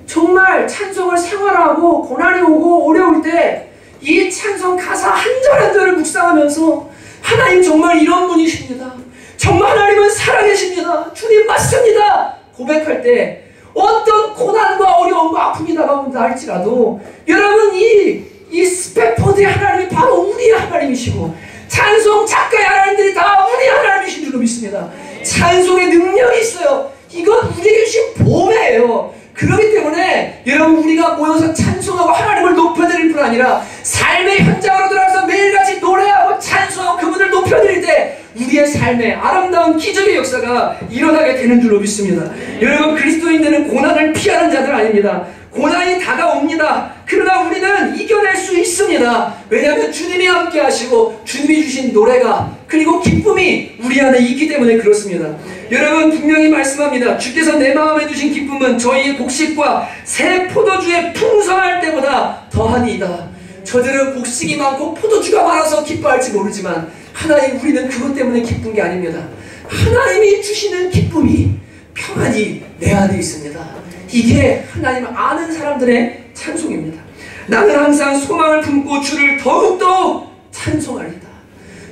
정말 찬송을 생활하고 고난이 오고 어려울 때 이 찬송 가사 한 절 한 절을 묵상하면서 하나님 정말 이런 분이십니다. 정말 하나님은 살아계십니다. 주님 맞습니다. 고백할 때 어떤 고난과 어려움과 아픔이 다가온다 할지라도 여러분, 이 스페포드의 하나님이 바로 우리의 하나님이시고 찬송 작가의 하나님들이 다 우리 하나님이신 줄로 믿습니다. 찬송의 능력이 있어요. 이건 우리에게 주신 보배예요. 그렇기 때문에 여러분, 우리가 모여서 찬송하고 하나님을 높여드릴 뿐 아니라 삶의 현장으로 들어가서 매일같이 노래하고 찬송하고 그분을 높여드릴 때 우리의 삶에 아름다운 기적의 역사가 일어나게 되는 줄로 믿습니다. 여러분, 그리스도인들은 고난을 피하는 자들 아닙니다. 고난이 다가옵니다. 그러나 우리는 이겨낼 수 있습니다. 왜냐하면 주님이 함께 하시고 주님이 주신 노래가 그리고 기쁨이 우리 안에 있기 때문에 그렇습니다. 여러분, 분명히 말씀합니다. 주께서 내 마음에 두신 기쁨은 저희의 곡식과 새 포도주에 풍성할 때보다 더하니이다. 저들은 곡식이 많고 포도주가 많아서 기뻐할지 모르지만 하나님, 우리는 그것 때문에 기쁜 게 아닙니다. 하나님이 주시는 기쁨이 평안히 내 안에 있습니다. 이게 하나님을 아는 사람들의 찬송입니다. 나는 항상 소망을 품고 주를 더욱더욱 찬송하리이다.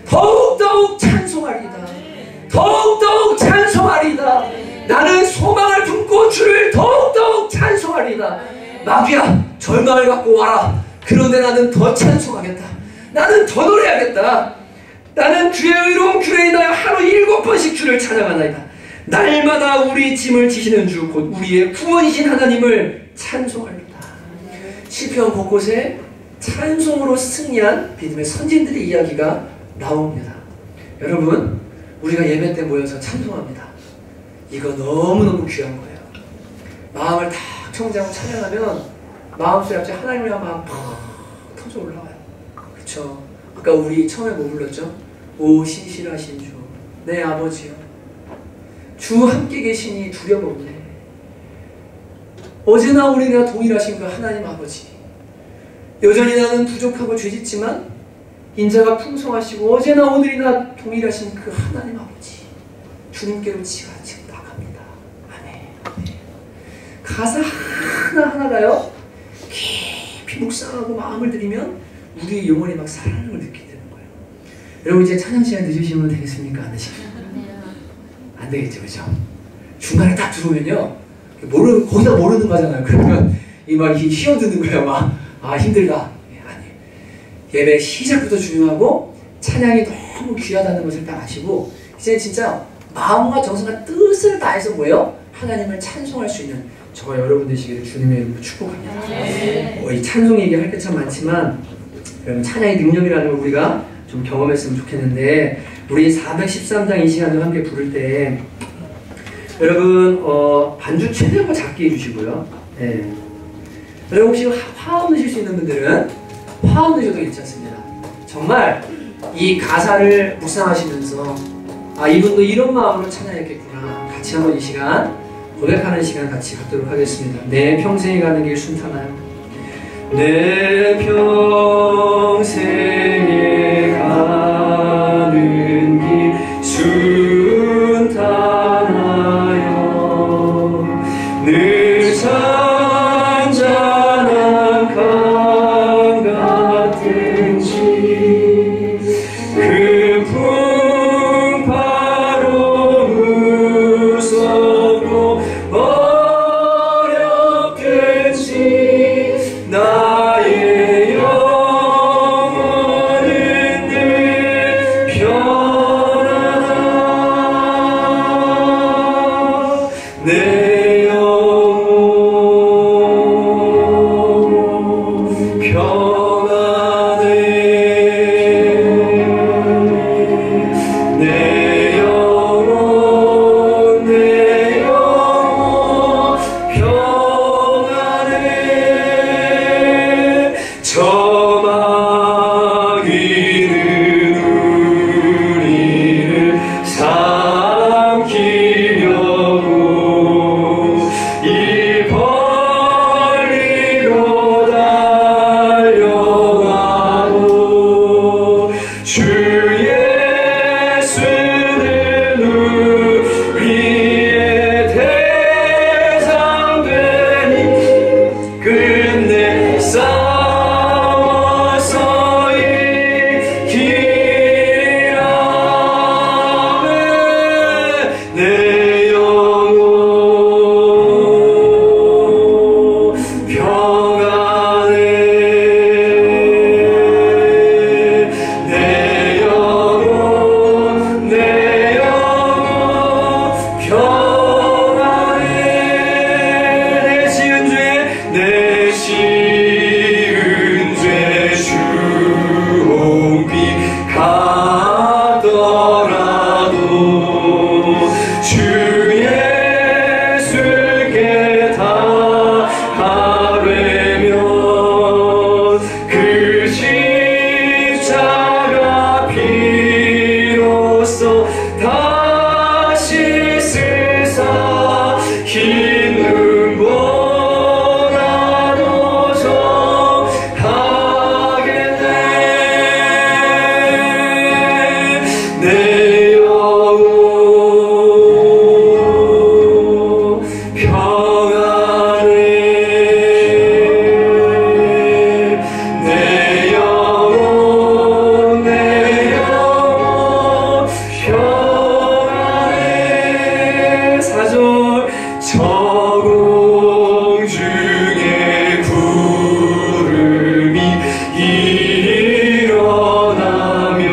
더욱더욱 찬송하리이다. 더욱더욱 찬송하리이다. 나는 소망을 품고 주를 더욱더욱 찬송하리이다. 마귀야, 절망을 갖고 와라. 그런데 나는 더 찬송하겠다. 나는 더 노래하겠다. 나는 주의 의로운 규례에 인하여 하루 7번씩 주를 찬양하나이다. 날마다 우리 짐을 지시는 주 곧 우리의 구원이신 하나님을 찬송합니다. 시편 곳곳에 찬송으로 승리한 믿음의 선진들의 이야기가 나옵니다. 여러분, 우리가 예배 때 모여서 찬송합니다. 이거 너무너무 귀한 거예요. 마음을 탁 청정하고 찬양하면 마음속에 갑자기 하나님의 마음 팍 터져 올라와요. 그렇죠? 아까 우리 처음에 뭐 불렀죠? 오 신실하신 주, 내 아버지요, 주 함께 계시니 두려움 없네. 어제나 우리가 동일하신 그 하나님 아버지, 여전히 나는 부족하고 죄짓지만 인자가 풍성하시고 어제나 오늘이나 동일하신 그 하나님 아버지, 주님께로 지금 나갑니다. 아멘. 아멘. 가사 하나하나가요 깊이 묵상하고 마음을 들이면 우리의 영혼이 막 사랑을 느끼게 되는 거예요. 여러분, 이제 찬양 시간 늦으시면 되겠습니까? 안 되십니까? 안 되겠죠, 그죠? 중간에 딱 들어오면요, 거기다 모르는 거잖아요. 그러면 막 휘어드는 거예요. 막, 아, 힘들다. 아니, 예배 시작부터 중요하고 찬양이 너무 귀하다는 것을 딱 아시고, 이제 진짜 마음과 정성과 뜻을 다해서 뭐예요? 하나님을 찬송할 수 있는 저와 여러분 되시기를 주님의 이름으로 축복합니다. 이 찬송 얘기할 게 참 많지만, 여러분, 찬양의 능력이라는 걸 우리가 좀 경험했으면 좋겠는데, 우리 413장 이 시간을 함께 부를 때 여러분, 반주 최대한 작게 해주시고요. 네. 여러분, 혹시 화음 넣으실 수 있는 분들은 화음 넣으셔도 괜찮습니다. 정말 이 가사를 묵상하시면서 아, 이분도 이런 마음으로 찬양했겠구나. 같이 한번 이 시간 고백하는 시간 같이 갖도록 하겠습니다. 내 평생에 가는 길 순탄하여, 내 평생에 가는 길 순탄하여, 늘 잔잔한 강 같은지 그 풍파로 무섭고 어렵겠지 나의 영혼은 늘 편안하다. 내 영혼 평안해. 내 영혼 평안해. 저 마귀는 우리를 삼키려고 이 벌리로 달려가고 주 예수는 우리의 대상 되니 끝내 싸워서 이기라. 내 영혼 여공 중에 구름이 일어나며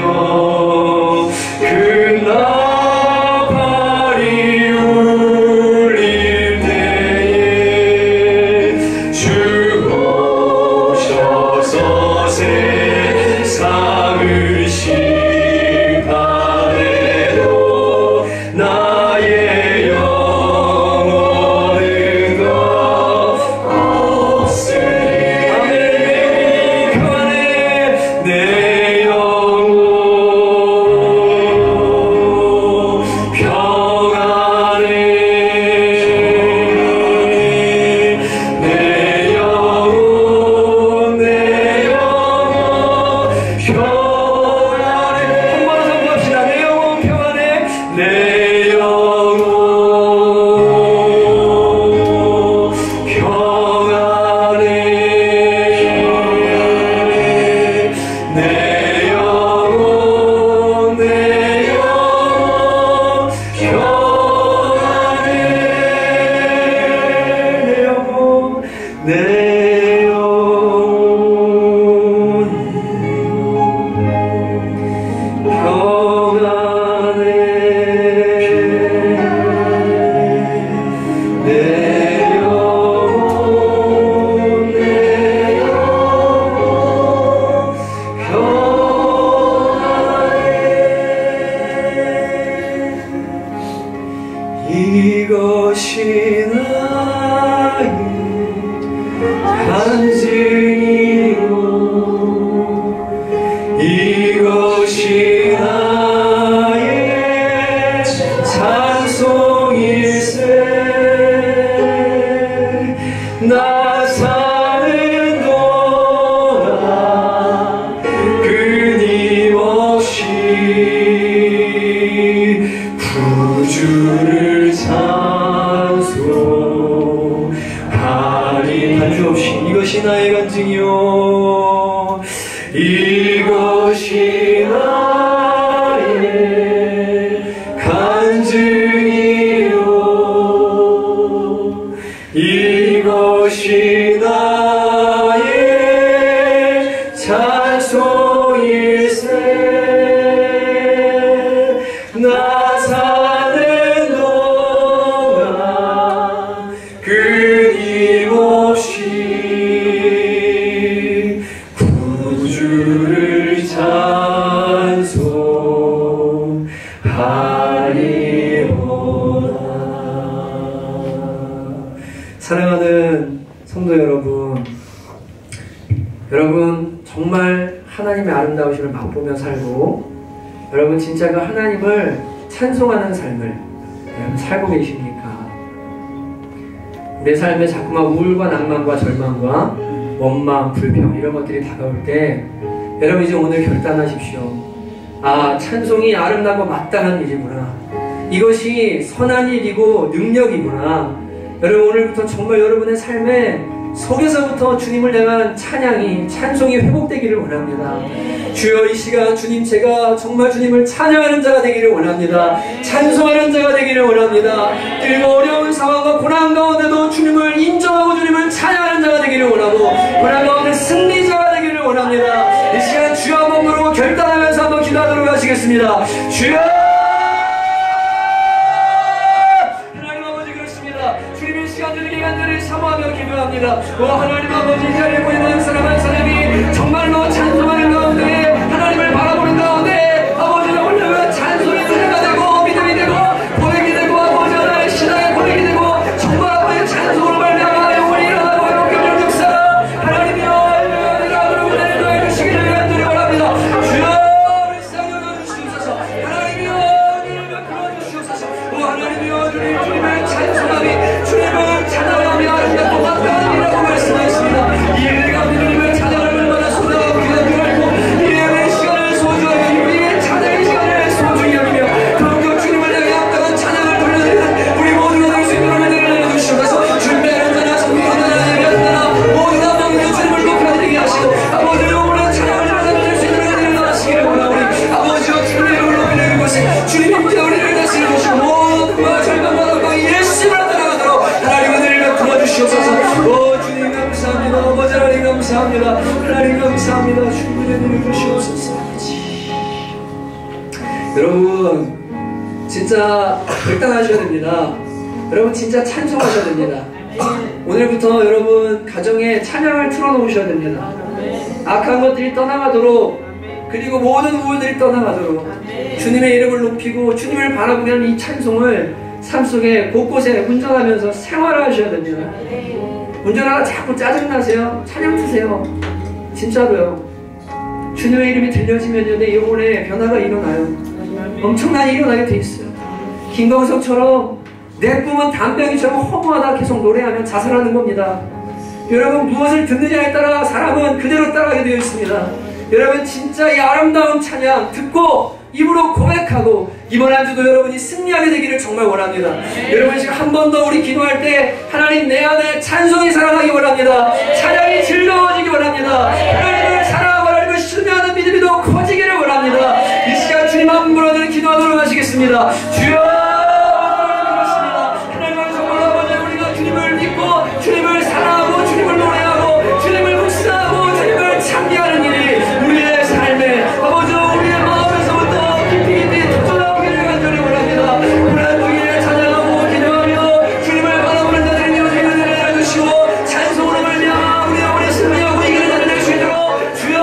나팔이 울릴 때에 주 오셔서 세상을 심판해도 나의 영원한 것 없으리. 아멘. 평안해 내 영혼 평안해 내 영혼 내 영혼 평안해. 한번 선포합시다. 내 영혼 평안해 내 영혼 평안해 내 영혼 내 영혼 평안해 내 영혼 내 영혼 평안해 내 영혼 내 영혼 평안해. 이것이 나의 간증이요 이것이 나의 찬송일세. 나 사는 동안 끊임없이 구주를 찬송하리. 반주 없이 이것이 나의 간증이요 이것이 나의 간증이요 이것이 나의 찬송일세. 나 사는 동안 끊임없이 구주를 찬송하리로다. 사랑하는 성도 여러분 정말 하나님의 아름다우심을 맛보며 살고 여러분 진짜 그 하나님을 찬송하는 삶을 여러분 살고 계십니까? 내 삶에 자꾸만 우울과 낭만과 절망과 원망, 불평 이런 것들이 다가올 때 여러분 이제 오늘 결단하십시오. 아, 찬송이 아름다고 마땅한 일이구나. 이것이 선한 일이고 능력이구나. 여러분 오늘부터 정말 여러분의 삶에 속에서부터 주님을 향한 찬양이 찬송이 회복되기를 원합니다. 주여 이 시간 주님 제가 정말 주님을 찬양하는 자가 되기를 원합니다. 찬송하는 자가 되기를 원합니다. 그리고 어려운 상황과 고난 가운데도 주님을 인정하고 주님을 찬양하는 자가 되기를 원하고 고난 가운데 승리자가 되기를 원합니다. 이 시간 주여 한번 부르고 결단하면서 한번 기도하도록 하시겠습니다. 주여 주님의 시간들을 기간들을 사모하며 기도합니다. 오 하나님 아버지 이 자리에 모인 한 사람 한 사람이 정말로 찬송하는 가운데 하나님을 바라보는 가운데 아버지를 올려면 찬송이 은혜가 되고 믿음이 되고 고백이 되고 아버지 하나의 신앙의 고백이 되고 정말 아버지의 찬송으로 말미암아 영원히 일어나고 회복되는 역사 하나님이여 여러분 은혜를 주시기를 간절히 바랍니다. 주여 우리 시간 열어주시옵소서. 하나님이여 주님을 불러주시옵소서. 오 하나님이여 주님의 찬송함이 주님을 찬양하며 아름답고 마땅한 일이라고 말씀하셨습니다. 이 은혜가 주님을 찬양을 얼마나 쏟아가고 기도하고 감사합니다. 주님 은혜 내려주시옵소서. 여러분 진짜 결단하셔야 됩니다. 여러분 진짜 찬송하셔야 됩니다. 오늘부터 여러분 가정에 찬양을 틀어놓으셔야 됩니다. 악한 것들이 떠나가도록, 그리고 모든 우울들이 떠나가도록 주님의 이름을 높이고 주님을 바라보게 하는 이 찬송을 삶 속에 곳곳에 운전하면서 생활하셔야 됩니다. 운전하다 자꾸 짜증나세요? 찬양 드세요. 진짜로요. 주님의 이름이 들려지면요, 내 영혼에 변화가 일어나요. 엄청난 일이 일어나게 돼 있어요. 김광석처럼 내 꿈은 담배기처럼 허무하다 계속 노래하면 자살하는 겁니다. 여러분 무엇을 듣느냐에 따라 사람은 그대로 따라가게 되어 있습니다. 여러분 진짜 이 아름다운 찬양 듣고 입으로 고백하고 이번 한 주도 여러분이 승리하게 되기를 정말 원합니다. 여러분 지금 한 번 더 우리 기도할 때 하나님 내 안에 찬송이 살아나기 원합니다. 찬양이 즐거워지기 원합니다. 하나님을 사랑하고 하나님을 신뢰하는 믿음이 더 커지기를 원합니다. 이 시간 주님 한 분으로 기도하도록 하시겠습니다. 주여 주님을 사랑하고 주님을 노래하고 주님을 묵상하고 주님을 찬미하는 일이 우리의 삶에 아버지 우리의 마음에서부터 깊이 깊이 터져나오기를 간절히 원합니다. 오늘 주기를 찬양하고 기도하며 주님을 바라보는 자들이 이루어지기를 내려주시고 찬송으로 말미암아 우리 영혼이 승리하고 이기는 자를 낼 수 있도록 주여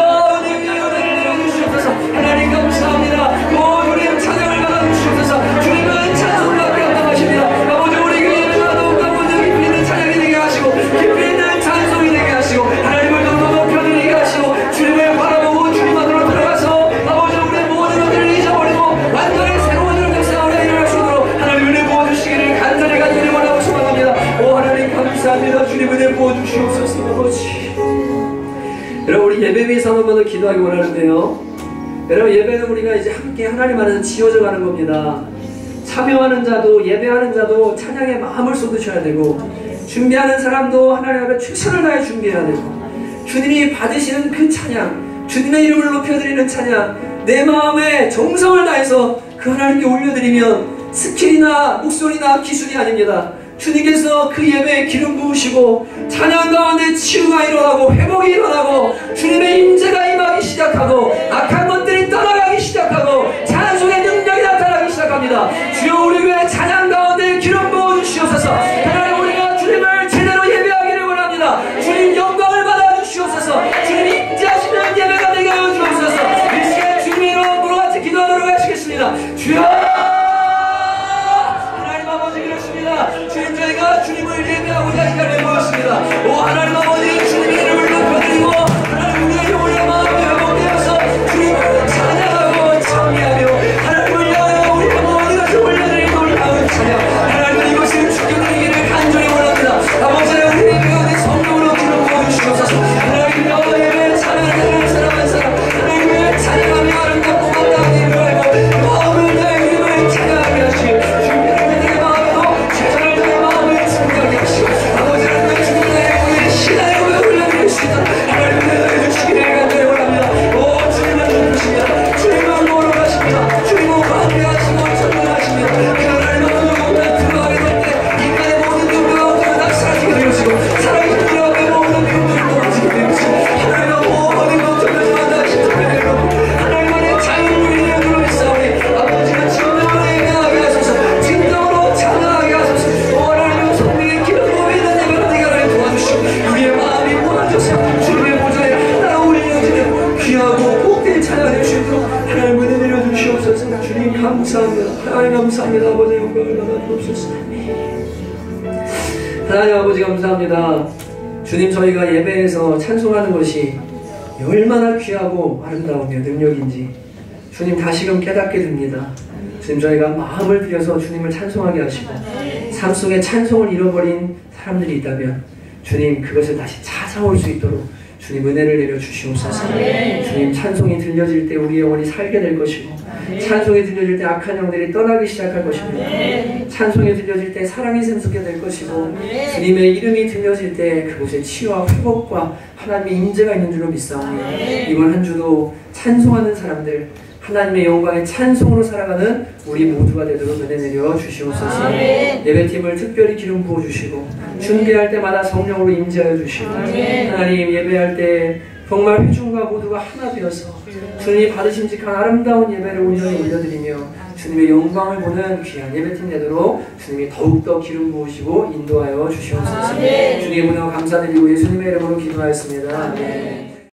은혜를 내려주시옵소서. 하나님 감사합니다. 오 주님 찬양을 받아주시옵소서. 주님은 찬송밖에 안 나가십니다. 아버지 우리 교회가 더욱더 깊이 있는 찬양이 되게 하시고 깊이 있는 찬송이 되게 하시고 하나님을 더 높여드리게 하시고 주님을 바라보고 주님 안으로 들어가서 아버지 우리의 모든 것들을 잊어버리고 완전히 새로운 역사가 일어날 수 있도록 하나님 은혜 부어주시기를 간절히 원하고 소망합니다. 오 하나님 감사합니다. 주님 은혜 부어주시옵소서. 아버지 여러분 우리 예배 위해서 한 번 더 기도하기 원하는데요, 여러분 예배는 우리가 이제 함께 하나님 안에서 지어져 가는 겁니다. 참여하는 자도 예배하는 자도 찬양에 마음을 쏟으셔야 되고 준비하는 사람도 하나님 앞에 최선을 다해 준비해야 되고 주님이 받으시는 그 찬양, 주님의 이름을 높여드리는 찬양, 내 마음에 정성을 다해서 그 하나님께 올려드리면 스킬이나 목소리나 기술이 아닙니다. 주님께서 그 예배에 기름 부으시고 찬양 가운데 치유가 일어나고 회복이 일어나고 주님의 임재가 임하기 시작하고 악한 것들이 떠나가기 시작하고 찬송의 능력이 나타나기 시작합니다. 주여 우리 교회 찬양 가운데 기름 부어주시옵소서. 하나님 우리가 주님을 제대로 예배하기를 원합니다. 주님 영광을 받아주시옵소서. 주님 임재하시는 예배가 되게 하여 주옵소서. 이 시간 주님의 이름으로 같이 기도하도록 하시겠습니다. 주여 주님 저희가 주님을 예배하고자 이 자리에 모였습니다. 오 하나님 아버지 주님의 이름을 높여드리고 하나님 우리의 영혼의 마음이 회복되어서 주님을 찬양하고 찬미하며 하나님을 위하여 우리의 모든 것을 올려드리는 놀라운 찬양 하나님 이것을 지켜드리기를 간절히 원합니다. 아버지 우리의 가운데 성령으로 기름 부어주시옵소서. 하나님 여호와 예배에 찬양하는 사람 한 사람 하나님을 찬양하며 아름답고 마땅한 일을 알고 마음을 다해 주님을 찬양하게 하시고 감사합니다. 아버지 영광을 받아주옵소서. 하나님 아버지 감사합니다. 주님 저희가 예배에서 찬송하는 것이 얼마나 귀하고 아름다우며 능력인지 주님 다시금 깨닫게 됩니다. 주님 저희가 마음을 들여서 주님을 찬송하게 하시고 삶 속에 찬송을 잃어버린 사람들이 있다면 주님 그것을 다시 찾아올 수 있도록 주님 은혜를 내려 주시옵소서. 주님 찬송이 들려질 때 우리 영혼이 살게 될 것이고 찬송이 들려질 때 악한 영들이 떠나기 시작할 것입니다. 찬송이 들려질 때 사랑이 샘솟게 될 것이고 주님의 이름이 들려질 때 그곳에 치유와 회복과 하나님의 임재가 있는 줄로 믿사옵니다. 이번 한 주도 찬송하는 사람들 하나님의 영광의 찬송으로 살아가는 우리 모두가 되도록 은혜 내려 주시옵소서. 예배팀을 특별히 기름 부어주시고 준비할 때마다 성령으로 임재하여 주시고 하나님 예배할 때 정말 회중과 모두가 하나 되어서 주님이 받으심직한 아름다운 예배를 온전히 올려드리며 주님의 영광을 보는 귀한 예배팀 되도록 주님이 더욱더 기름 부으시고 인도하여 주시옵소서. 주님의 은혜와 감사드리고 예수님의 이름으로 기도하였습니다. 아멘.